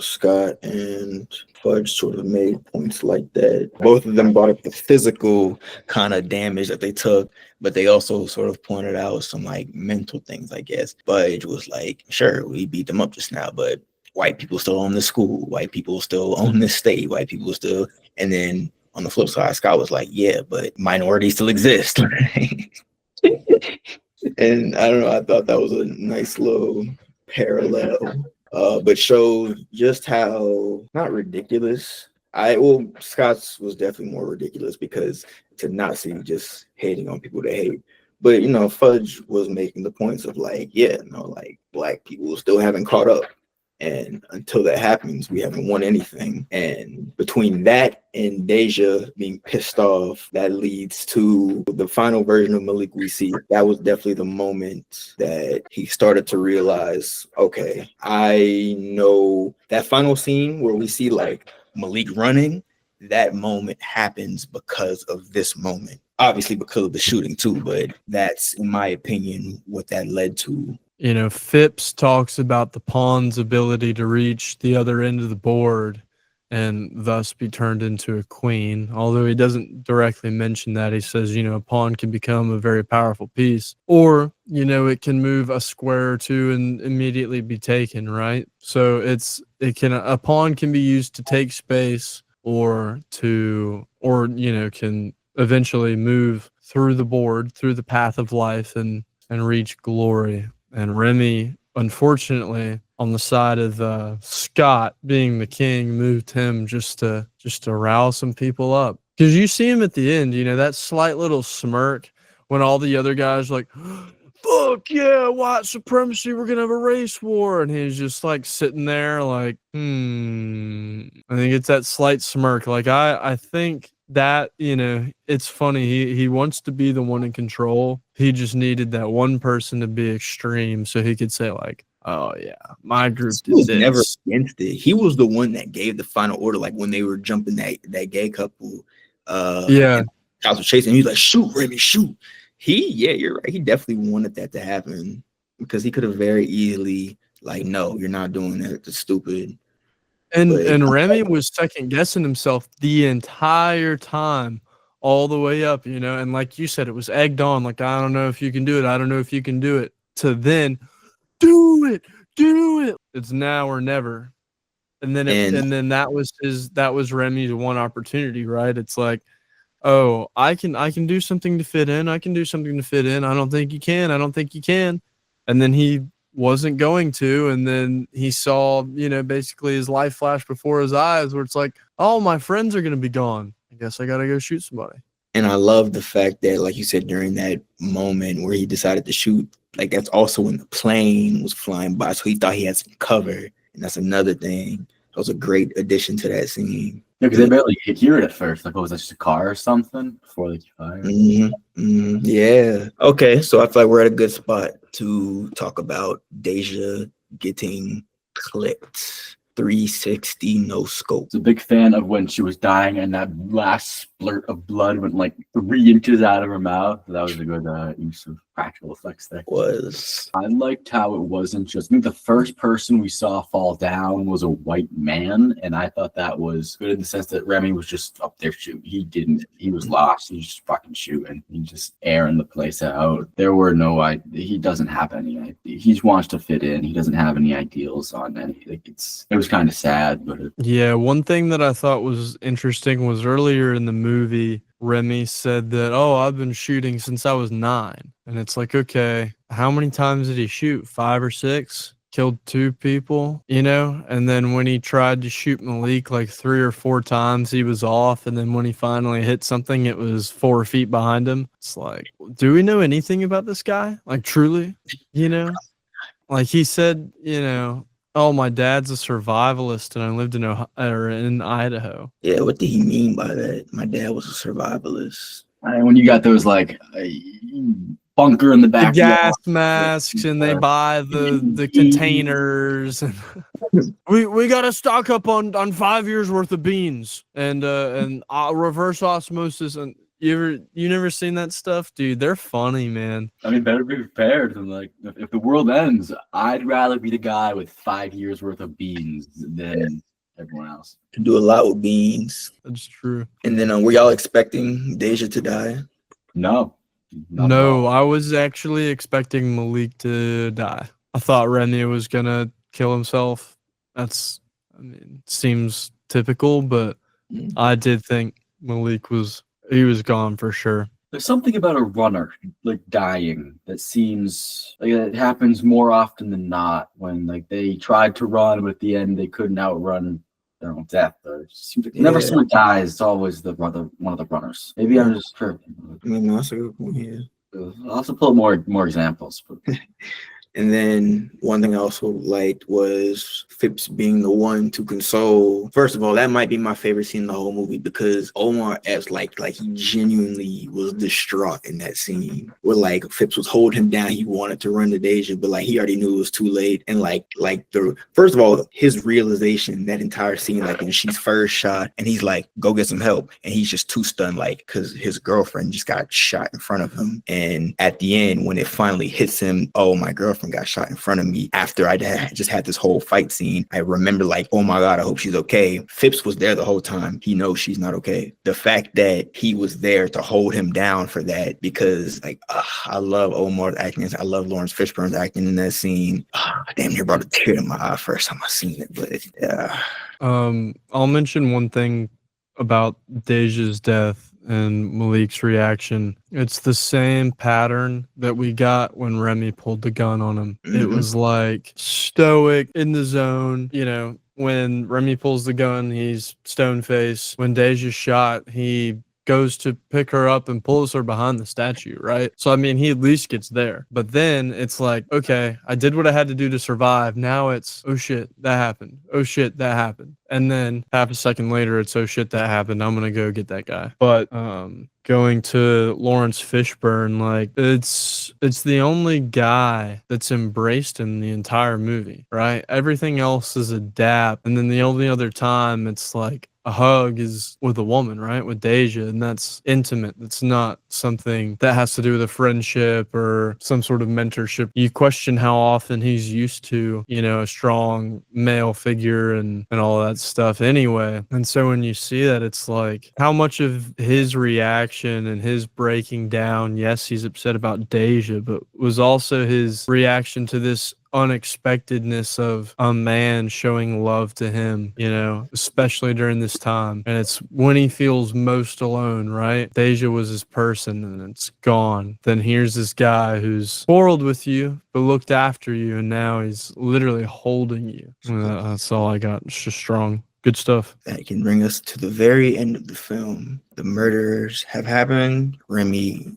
Scott and Fudge sort of made points like that. Both of them brought up the physical kind of damage that they took, but they also sort of pointed out some like mental things, I guess. Fudge was like, sure, we beat them up just now, but white people still own the school, white people still own the state, white people still, and then on the flip side, Scott was like, yeah, but minorities still exist. And I don't know, I thought that was a nice little parallel. But showed just how not ridiculous. Scott's was definitely more ridiculous because to not see just hating on people to hate. But Fudge was making the points of like, like black people still haven't caught up. And until that happens, we haven't won anything. And between that and Deja being pissed off, that leads to the final version of Malik we see. That was definitely the moment that he started to realize, okay, I know that final scene where we see like Malik running, that moment happens because of this moment. Obviously because of the shooting too, but that's, in my opinion, what that led to. Phipps talks about the pawn's ability to reach the other end of the board and thus be turned into a queen. Although he doesn't directly mention that, he says, a pawn can become a very powerful piece, or, it can move a square or two and immediately be taken, right? So a pawn can be used to take space or can eventually move through the board, through the path of life and reach glory. And Remy, unfortunately, on the side of Scott being the king, moved him just to rile some people up. Because you see him at the end, that slight little smirk when all the other guys are like, fuck yeah, white supremacy, we're gonna have a race war, and he's just like sitting there like, I think it's that slight smirk. Like I think that it's funny, he wants to be the one in control. He just needed that one person to be extreme so he could say like, oh yeah, my group did was this. Never against it. He was the one that gave the final order, like when they were jumping that gay couple. Yeah, Charles was chasing. He was like, shoot, Remy, shoot. You're right. He definitely wanted that to happen because he could have very easily like, no, you're not doing that. It's stupid. And Remy was second guessing himself the entire time, all the way up, and like you said, it was egged on. Like, I don't know if you can do it. I don't know if you can do it. To then, do it. It's now or never. And then that was Remy's one opportunity, right? It's like, oh, I can do something to fit in. I can do something to fit in. I don't think you can. And then he wasn't going to, and then he saw, basically his life flash before his eyes where it's like, oh, my friends are going to be gone. I guess I got to go shoot somebody. And I love the fact that, like you said, during that moment where he decided to shoot, like that's also when the plane was flying by. So he thought he had some cover. And that's another thing. That was a great addition to that scene. Yeah, because they barely hear it at first. Like, oh, was that just a car or something before they fire? Yeah. Okay, so I feel like we're at a good spot to talk about Deja getting clipped. 360 no scope. I was a big fan of when she was dying and that last splurt of blood went like 3 inches out of her mouth. That was a good use of practical effects there. I liked how it wasn't just, I think the first person we saw fall down was a white man, and I thought that was good in the sense that Remy was just up there shooting. He was lost. He was just fucking shooting. He just airing the place out. There were he doesn't have any, he just wants to fit in. He doesn't have any ideals on anything. It was kind of sad, but Yeah, one thing that I thought was interesting was earlier in the movie, Remy said that, oh, I've been shooting since I was 9. And it's like, okay, how many times did he shoot? 5 or 6? Killed 2 people, you know? And then when he tried to shoot Malik like 3 or 4 times, he was off. And then when he finally hit something, it was 4 feet behind him. It's like, do we know anything about this guy? Like, truly, you know? Like he said, you know, oh, my dad's a survivalist and I lived in Idaho. Yeah, what did he mean by that? My dad was a survivalist. when you got those like bunker in the The back, gas masks and they buy the containers. we got to stock up on 5 years worth of beans and reverse osmosis. And you never seen that stuff, dude? They're funny, man. I mean, better be prepared. And like, if the world ends, I'd rather be the guy with 5 years worth of beans than everyone else. To do a lot with beans. That's true. And then were y'all expecting Deja to die? No. No, I was actually expecting Malik to die. I thought Remy was gonna kill himself. Seems typical, but I did think Malik was gone for sure. There's something about a runner like dying that seems like it happens more often than not when like they tried to run, but at the end they couldn't outrun their own death. Or it seems like whenever someone dies, it's always one of the runners. Maybe I'm just tripping. That's a good point. Yeah. I'll have to pull more examples. But. And then one thing I also liked was Phipps being the one to console. First of all, that might be my favorite scene in the whole movie because Omar acts like he genuinely was distraught in that scene. Where like Phipps was holding him down, he wanted to run to Deja, but like he already knew it was too late. And first of all, his realization that entire scene, like when she's first shot, and he's like, "Go get some help," and he's just too stunned, like because his girlfriend just got shot in front of him. And at the end, when it finally hits him, oh, my girlfriend got shot in front of me. After I just had this whole fight scene, I remember like, oh my God, I hope she's okay. Phipps was there the whole time. He knows she's not okay. The fact that he was there to hold him down for that, because like I love Omar's acting. I love Lawrence Fishburne's acting in that scene. Damn near brought a tear to my eye first time I seen it. But yeah. I'll mention one thing about Deja's death and Malik's reaction. It's the same pattern that we got when Remy pulled the gun on him. Mm-hmm. It was like stoic, in the zone. You know, when Remy pulls the gun, he's stone faced. When Deja's shot, he goes to pick her up and pulls her behind the statue, right? So, I mean, he at least gets there. But then it's like, okay, I did what I had to do to survive. Now it's, oh shit, that happened. Oh shit, that happened. And then half a second later, it's, oh shit, that happened. I'm gonna go get that guy. But going to Lawrence Fishburne, like it's the only guy that's embraced him the entire movie, right? Everything else is a dap. And then the only other time it's like a hug is with a woman, right? With Deja, and that's intimate. That's not something that has to do with a friendship or some sort of mentorship. You question how often he's used to, you know, a strong male figure and all that stuff anyway. And so when you see that, it's like how much of his reaction and his breaking down, yes, he's upset about Deja, but was also his reaction to this unexpectedness of a man showing love to him, you know, especially during this time. And it's when he feels most alone, right? Deja was his person and it's gone. Then here's this guy who's quarreled with you but looked after you, and now he's literally holding you. That's all I got. It's just strong. Good stuff. That can bring us to the very end of the film. The murders have happened. Remy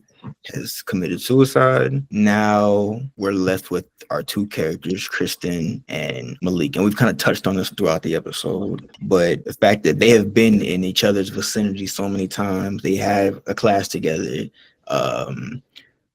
has committed suicide. Now we're left with our two characters, Kristen and Malik. And we've kind of touched on this throughout the episode, but the fact that they have been in each other's vicinity so many times, they have a class together.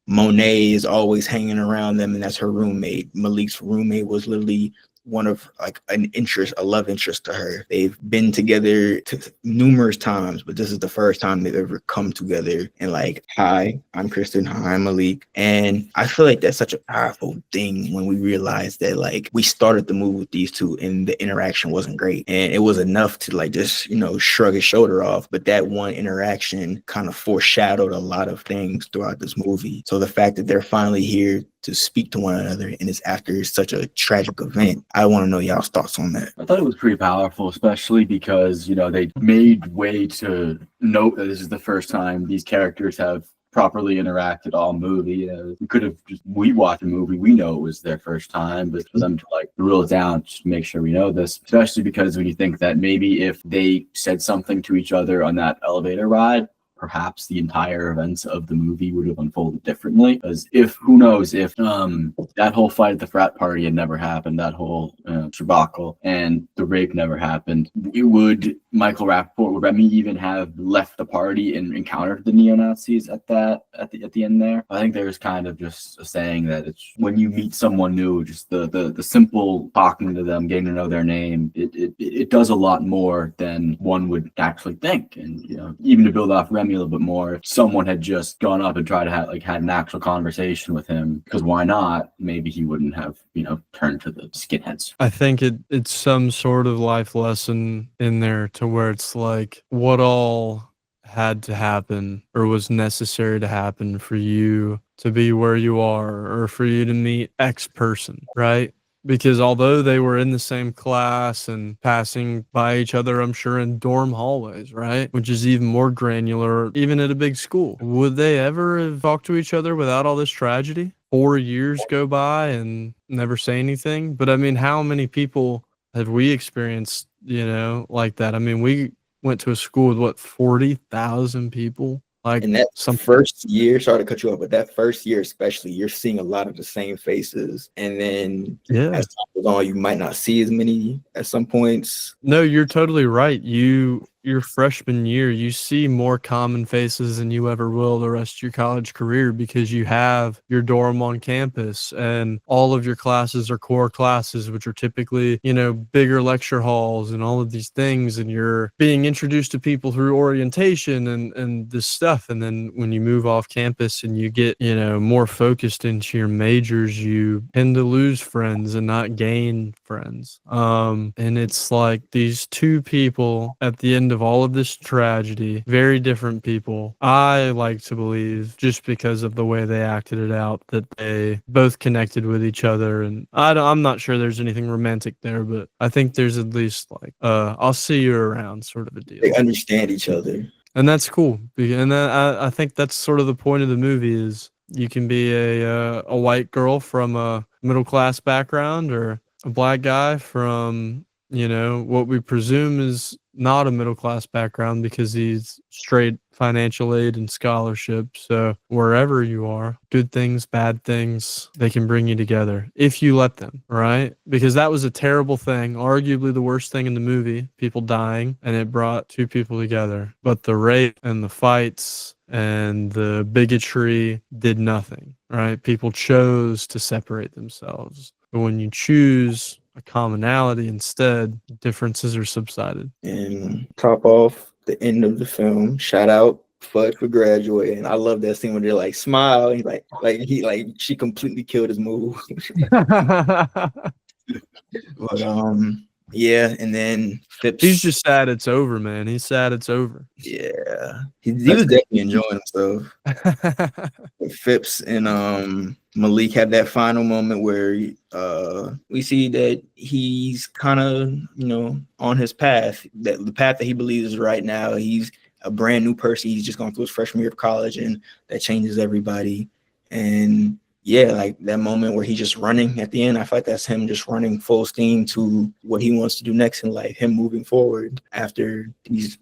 Monet is always hanging around them, and that's her roommate. Malik's roommate was literally one of like a love interest to her. They've been together numerous times, but this is the first time they've ever come together and like, hi, I'm Kristen, hi, I'm Malik. And I feel like that's such a powerful thing when we realize that like we started the movie with these two and the interaction wasn't great. And it was enough to like just, shrug his shoulder off. But that one interaction kind of foreshadowed a lot of things throughout this movie. So the fact that they're finally here to speak to one another and it's after such a tragic event, I want to know y'all's thoughts on that. I thought it was pretty powerful, especially because, they made way to note that this is the first time these characters have properly interacted all movie. We watched a movie, we know it was their first time, but for them to like rule it down, just make sure we know this, especially because when you think that maybe if they said something to each other on that elevator ride, perhaps the entire events of the movie would have unfolded differently. Because who knows if that whole fight at the frat party had never happened, that whole debacle and the rape never happened, would Michael Rappaport, would Remy even have left the party and encountered the neo-Nazis at the end there? I think there's kind of just a saying that it's when you meet someone new, just the simple talking to them, getting to know their name, it does a lot more than one would actually think. And even to build off Remy a little bit more, if someone had just gone up and tried to have had an actual conversation with him, because why not, maybe he wouldn't have turned to the skinheads. I think it's some sort of life lesson in there to where it's like what all had to happen or was necessary to happen for you to be where you are or for you to meet X person, right? Because although they were in the same class and passing by each other, I'm sure in dorm hallways, right? Which is even more granular, even at a big school. Would they ever have talked to each other without all this tragedy? 4 years go by and never say anything. But I mean, how many people have we experienced, like that? I mean, we went to a school with 40,000 people. Like in that first year, sorry to cut you off, but that first year especially, you're seeing a lot of the same faces. And then as time goes on, you might not see as many at some points. No, you're totally right. Your freshman year, you see more common faces than you ever will the rest of your college career because you have your dorm on campus and all of your classes are core classes, which are typically, bigger lecture halls and all of these things. And you're being introduced to people through orientation and this stuff. And then when you move off campus and you get, more focused into your majors, you tend to lose friends and not gain friends. And it's like these two people at the end of all of this tragedy, very different people. I like to believe, just because of the way they acted it out, that they both connected with each other. And I'm not sure there's anything romantic there, but I think there's at least like, I'll see you around sort of a deal. They understand each other. And that's cool. And I think that's sort of the point of the movie is you can be a white girl from a middle class background or a black guy from, what we presume is not a middle class background because he's straight financial aid and scholarship. So wherever you are, good things, bad things, they can bring you together if you let them, right? Because that was a terrible thing, arguably the worst thing in the movie, people dying, and it brought two people together. But the rape and the fights and the bigotry did nothing, right? People chose to separate themselves. But when you choose a commonality instead, differences are subsided. And top off the end of the film, shout out Fudd for graduating. I love that scene when they're like smile and she completely killed his move. But yeah, and then Phipps, he's just sad it's over, man. He's sad it's over. Yeah, he was definitely enjoying himself. Phipps and Malik have that final moment where we see that he's kind of on his path, that the path that he believes is right now. He's a brand new person. He's just going through his freshman year of college, and that changes everybody. And yeah, like that moment where he's just running at the end, I feel like that's him just running full steam to what he wants to do next in life, him moving forward after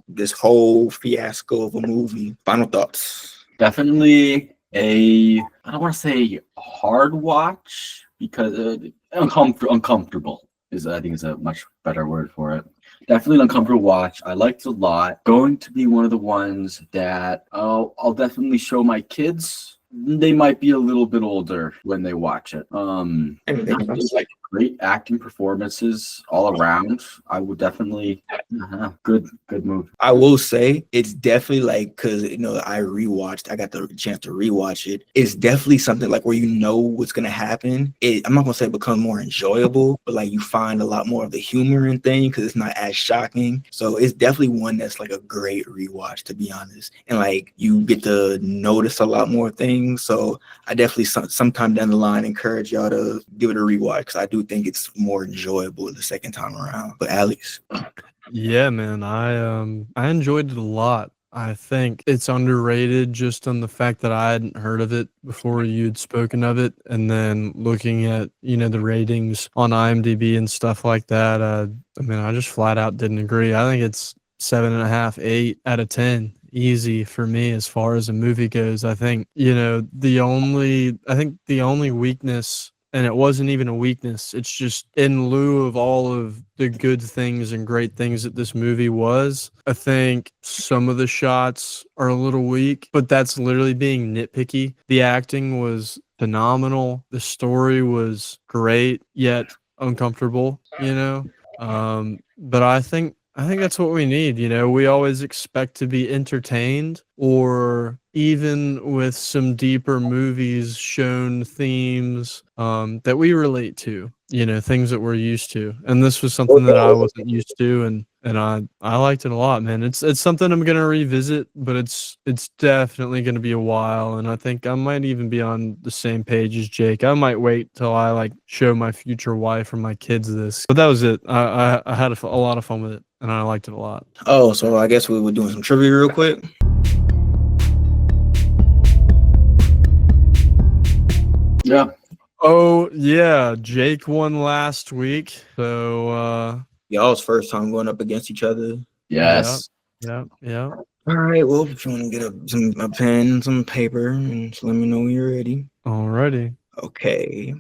this whole fiasco of a movie. Final thoughts? Definitely I don't want to say hard watch because uncomfortable is I think is a much better word for it. Definitely an uncomfortable watch. I liked it a lot. Going to be one of the ones that I'll definitely show my kids. They might be a little bit older when they watch it. It's like great acting performances all around. I would definitely good movie. I will say it's definitely like, because I got the chance to rewatch it. It's definitely something like where you know what's gonna happen. I'm not gonna say it becomes more enjoyable, but like you find a lot more of the humor in things because it's not as shocking. So it's definitely one that's like a great rewatch, to be honest. And like you get to notice a lot more things. So I definitely sometime down the line encourage y'all to give it a rewatch because I do think it's more enjoyable the second time around. But Alex. Yeah, man, I enjoyed it a lot. I think it's underrated just on the fact that I hadn't heard of it before you'd spoken of it, and then looking at, the ratings on IMDb and stuff like that. I mean, I just flat out didn't agree. I think it's 7.5, 8 out of 10. Easy for me as far as a movie goes. I think, the only weakness, and it wasn't even a weakness. It's just in lieu of all of the good things and great things that this movie was, I think some of the shots are a little weak, but that's literally being nitpicky. The acting was phenomenal. The story was great, yet uncomfortable, but I think that's what we need. We always expect to be entertained, or even with some deeper movies shown themes that we relate to, things that we're used to. And this was something that I wasn't used to, and I liked it a lot, man. It's something I'm gonna revisit, but it's definitely gonna be a while, and I think I might even be on the same page as Jake. I might wait till I like show my future wife or my kids this. But that was it. I had a lot of fun with it, and I liked it a lot. Oh, so I guess we were doing some trivia real quick. Yeah. Oh yeah, Jake won last week, so Y'all's first time going up against each other. Yes. yeah. All right. Well, if you want to get a pen, some paper, and just let me know when you're ready. Alrighty. Okay.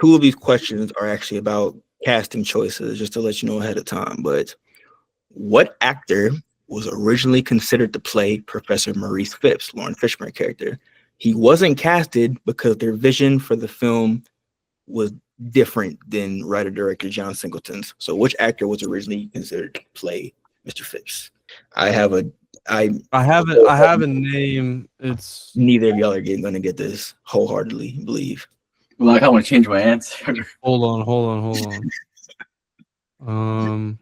2 of these questions are actually about casting choices, just to let you know ahead of time. But what actor was originally considered to play Professor Maurice Phipps, Lauren Fishburne character? He wasn't casted because their vision for the film was different than writer-director John Singleton's. So which actor was originally considered to play Mr. Phipps? I have a name. It's neither of y'all are gonna get this wholeheartedly, believe. Well, I want to change my answer. hold on.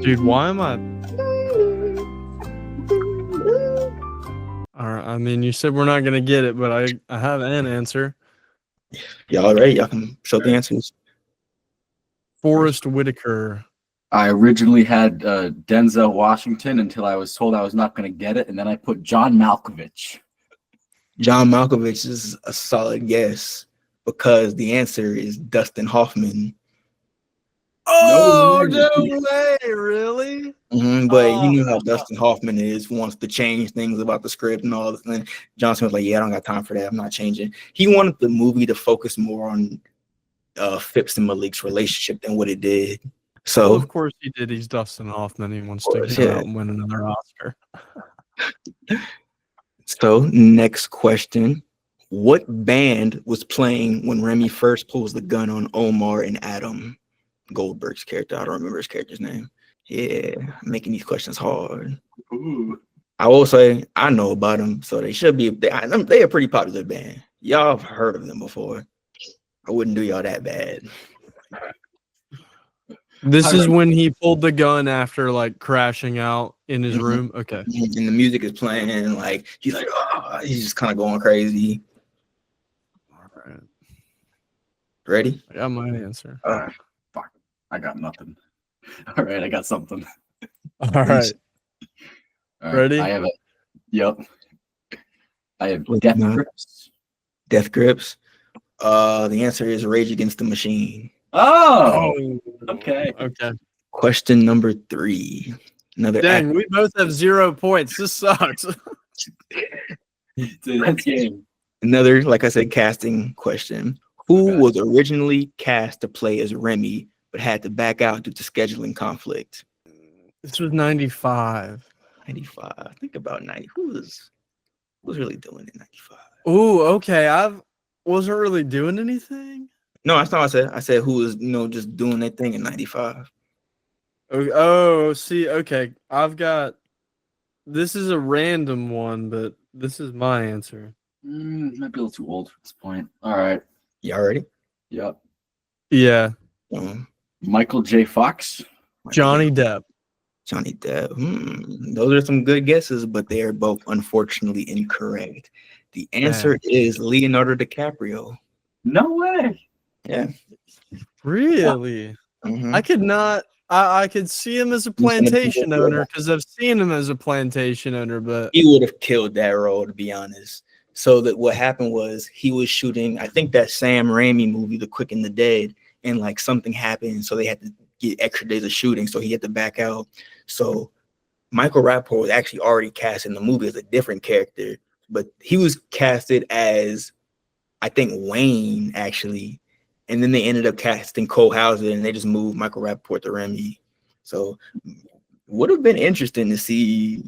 Dude, why am I? All right. I mean, you said we're not gonna get it, but I have an answer. Y'all ready? Y'all can show the answers. Forrest Whitaker. I originally had Denzel Washington until I was told I was not going to get it, and then I put John Malkovich. John Malkovich is a solid guess because the answer is Dustin Hoffman. Oh, no way, really? But you knew how Dustin Hoffman is, wants to change things about the script and all this. And Johnson was like, yeah, I don't got time for that. I'm not changing. He wanted the movie to focus more on Phipps and Malik's relationship than what it did. So, well, of course he did. He's Dustin Hoffman. He wants to go out and win another Oscar. So, next question. What band was playing when Remy first pulls the gun on Omar and Adam Goldberg's character? I don't remember his character's name. Yeah, making these questions hard. Ooh. I will say I know about them, so they should be. They're a pretty popular band. Y'all have heard of them before. I wouldn't do y'all that bad. This is when he pulled the gun after like crashing out in his room. Okay. And the music is playing, and like he's like, oh, he's just kind of going crazy. All right. Ready? I got my answer. Fuck. I got nothing. All right, I got something. All right. Ready? I have it. Yep. I have Death Grips. Death Grips. The answer is Rage Against the Machine. Oh, okay. Okay. Question number 3. Another Dang, we both have 0 points. This sucks. So that's game. Another, like I said, casting question. Who Okay. was originally cast to play as Remy, but had to back out due to scheduling conflict? This was 95. 95. Think about 90. Who was really doing it in 95? Ooh, okay. I wasn't really doing anything. No, that's not what I said. I said who was, just doing their thing in 95. Oh, see, okay. This is a random one, but this is my answer. Might be a little too old for this point. All right. Y'all ready? Yep. Yeah, Michael J. Fox. Johnny Depp. Johnny Depp. Those are some good guesses, but they are both unfortunately incorrect. The answer is Leonardo DiCaprio. No way. Yeah. Really? Mhm. I could not. I could see him as a plantation owner because I've seen him as a plantation owner, but He would have killed that role, to be honest. So that what happened was he was shooting, I think, that Sam Raimi movie, The Quick and the Dead, and like something happened, so they had to get extra days of shooting, so he had to back out. So Michael Rappaport was actually already cast in the movie as a different character, but he was casted as, I think, Wayne actually, and then they ended up casting Cole Hauser, and they just moved Michael Rappaport to Remy. So would have been interesting to see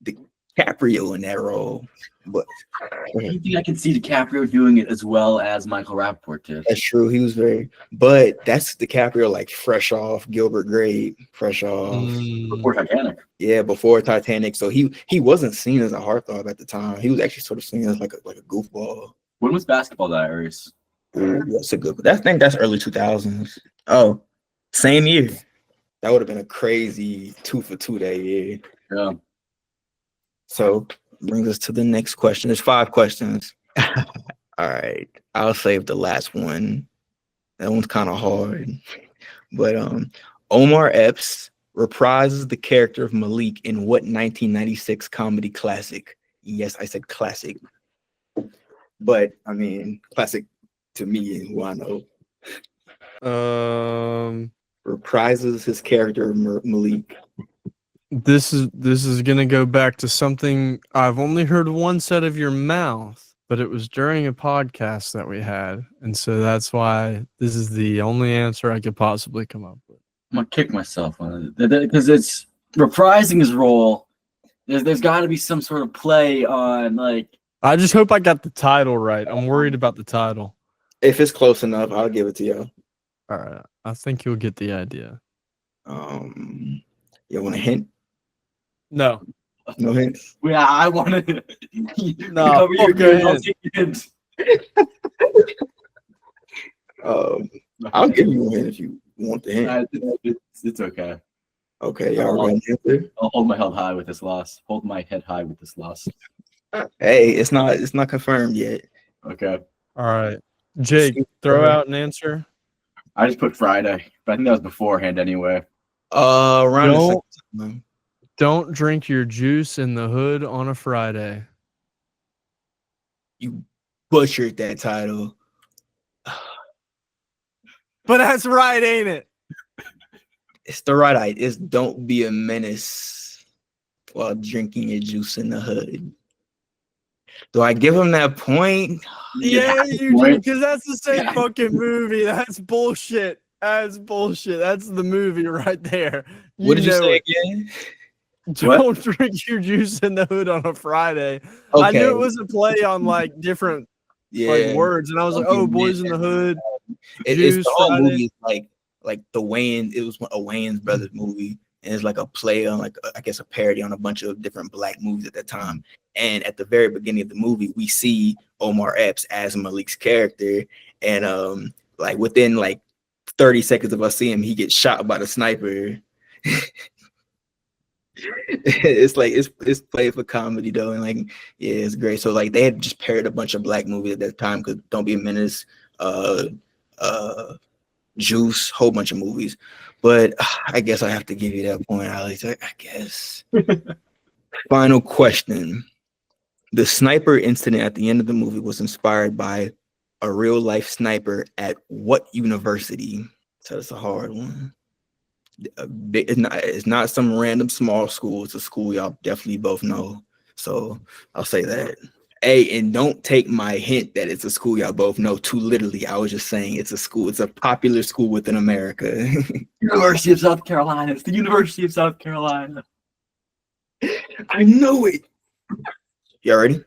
DiCaprio in that role, but I think I can see DiCaprio doing it as well as Michael Rappaport did. that's true. He was but that's DiCaprio like fresh off Gilbert Grape, fresh off Before Titanic. before Titanic. So he wasn't seen as a heartthrob at the time. He was actually sort of seen as like a goofball. When was Basketball Diaries? Ooh, that's a good. I think that's early 2000s. Oh, same year. That would have been a crazy 2 for 2 that year. Yeah. So brings us to the next question. There's 5 questions. All right, I'll save the last one. That one's kind of hard, but Omar Epps reprises the character of Malik in what 1996 comedy classic? Yes, I said classic, but I mean classic to me and who I know. Reprises his character of Malik. This is gonna go back to something I've only heard once out of your mouth, but it was during a podcast that we had, and so that's why this is the only answer I could possibly come up with. I'm gonna kick myself on it because it's reprising his role. There's got to be some sort of play on like. I just hope I got the title right. I'm worried about the title. If it's close enough, I'll give it to you. All right, I think you'll get the idea. You want a hint? No. No hints. Yeah, I want to. No, I'll give you a hint if you want the hint. It's okay. Okay, y'all ready to answer? I'll hold my head high with this loss. Hold my head high with this loss. Hey, it's not confirmed yet. Okay. All right, Jake, throw out an answer. I just put Friday, but I think that was beforehand anyway. Around the same time. Don't drink your juice in the hood on a Friday. You butchered that title. But that's right, ain't it? It's the right idea. It's don't be a menace while drinking your juice in the hood. Do I give him that point? Yeah, you do, because that's the same fucking movie. That's bullshit. That's bullshit. That's the movie right there. What did you say again? Don't drink your juice in the hood on a Friday. Okay. I knew it was a play on like different like words, and I was like, "Oh, Boys in the Hood." It's the whole movie is like the Wayans. It was a Wayans brothers movie, and it's like a play on like I guess a parody on a bunch of different black movies at that time. And at the very beginning of the movie, we see Omar Epps as Malik's character, and like within like 30 seconds of us seeing him, he gets shot by the sniper. It's like it's played for comedy though, and like it's great. So like they had just paired a bunch of black movies at that time because Don't Be a Menace, Juice, whole bunch of movies. But I guess I have to give you that point, Alex. I guess. Final question: the sniper incident at the end of the movie was inspired by a real life sniper at what university? So it's a hard one. It's not some random small school. It's a school y'all definitely both know. So I'll say that. Hey, and don't take my hint that it's a school y'all both know too literally. I was just saying it's a school. It's a popular school within America. University of South Carolina. It's the University of South Carolina. I know it. Y'all ready?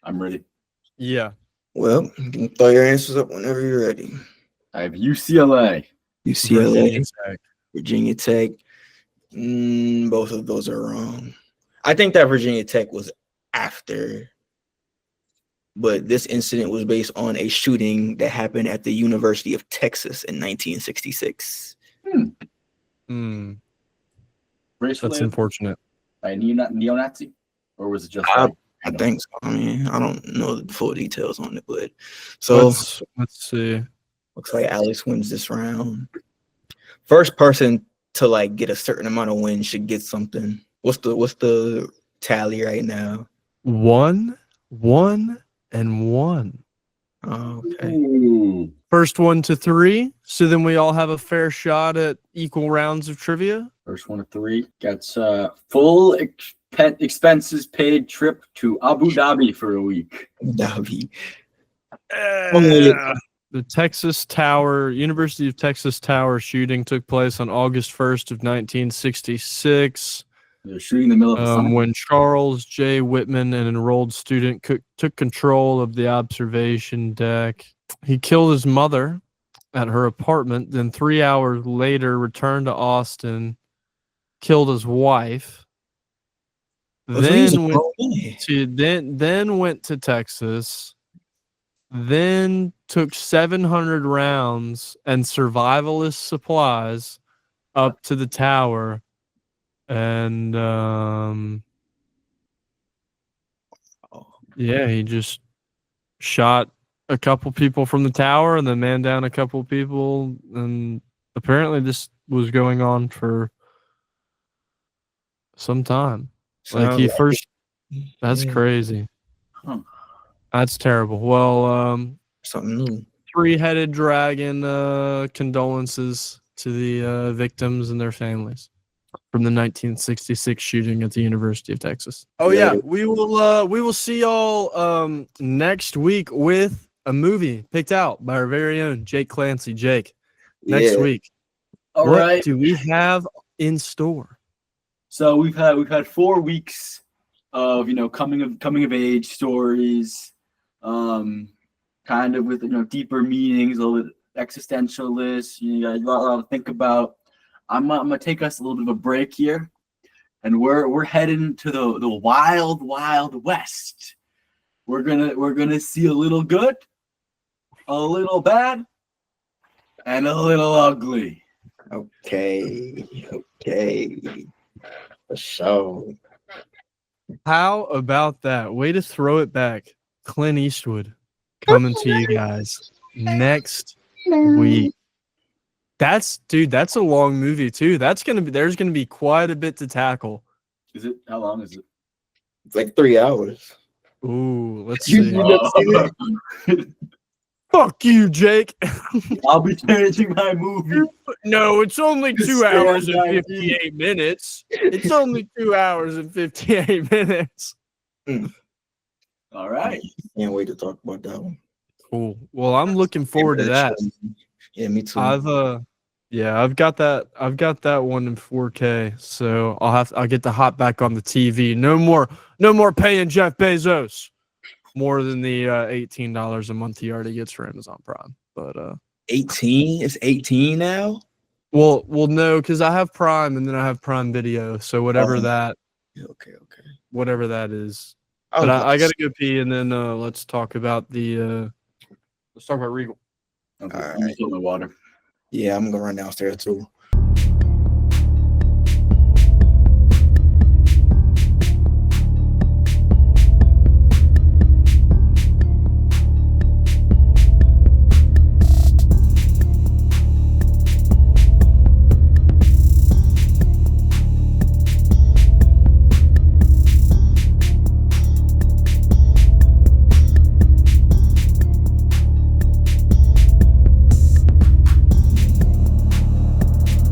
I'm ready. Yeah. Well, you can throw your answers up whenever you're ready. I have UCLA. UCLA, Virginia Tech. Virginia Tech. Both of those are wrong. I think that Virginia Tech was after, but this incident was based on a shooting that happened at the University of Texas in 1966. Hmm. Race That's related unfortunate. by neo-Nazi? Or was it just I think so. I mean, I don't know the full details on it, but so Let's see. looks like Alex wins this round. First person to like get a certain amount of wins should get something. What's the tally right now? 1, 1, and 1. Oh, okay. Ooh. First one to 3. So then we all have a fair shot at equal rounds of trivia. First one of 3 gets full expenses paid trip to Abu Dhabi for a week. Dhabi. The University of Texas Tower shooting took place on August 1st of 1966. They're shooting in the middle of the sun. When Charles J. Whitman, an enrolled student, took control of the observation deck. He killed his mother at her apartment, then 3 hours later returned to Austin, killed his wife, then went to Texas, then took 700 rounds and survivalist supplies up to the tower, and yeah, he just shot a couple people from the tower and then man down a couple people, and apparently this was going on for some time. That's crazy. Huh. That's terrible. Well, something new. 3-headed dragon condolences to the victims and their families from the 1966 shooting at the University of Texas. Oh yeah, we will see y'all next week with a movie picked out by our very own Jake Clancy. Jake, next week. All what right. do we have in store? So we've had 4 weeks of coming of age stories, kind of with deeper meanings, a little bit existentialist. You got a lot to think about. I'm gonna take us a little bit of a break here, and we're heading to the wild west. We're gonna see a little good, a little bad, and a little ugly. Okay. For sure. How about that? Way to throw it back. Clint Eastwood coming to you guys next week. That's a long movie too. There's gonna be quite a bit to tackle. Is it? How long is it? It's like 3 hours. Ooh, let's You see. never seen it? Fuck you, Jake. I'll be changing my movie. No, it's only 2 Stand hours and by me. 58 minutes. It's only 2 hours and 58 minutes. All right. Can't wait to talk about that one. Cool. Well, I'm looking forward to that. Yeah, me too. I've got that one in 4K, so I'll get to hop back on the TV. No more paying Jeff Bezos more than the $18 a month he already gets for Amazon Prime. But 18? It's 18 now? well, no, because I have Prime and then I have Prime Video, so whatever that is. But I gotta go pee, and then let's talk about Regal. Okay. All Let me fill my water. Yeah, I'm gonna run downstairs too.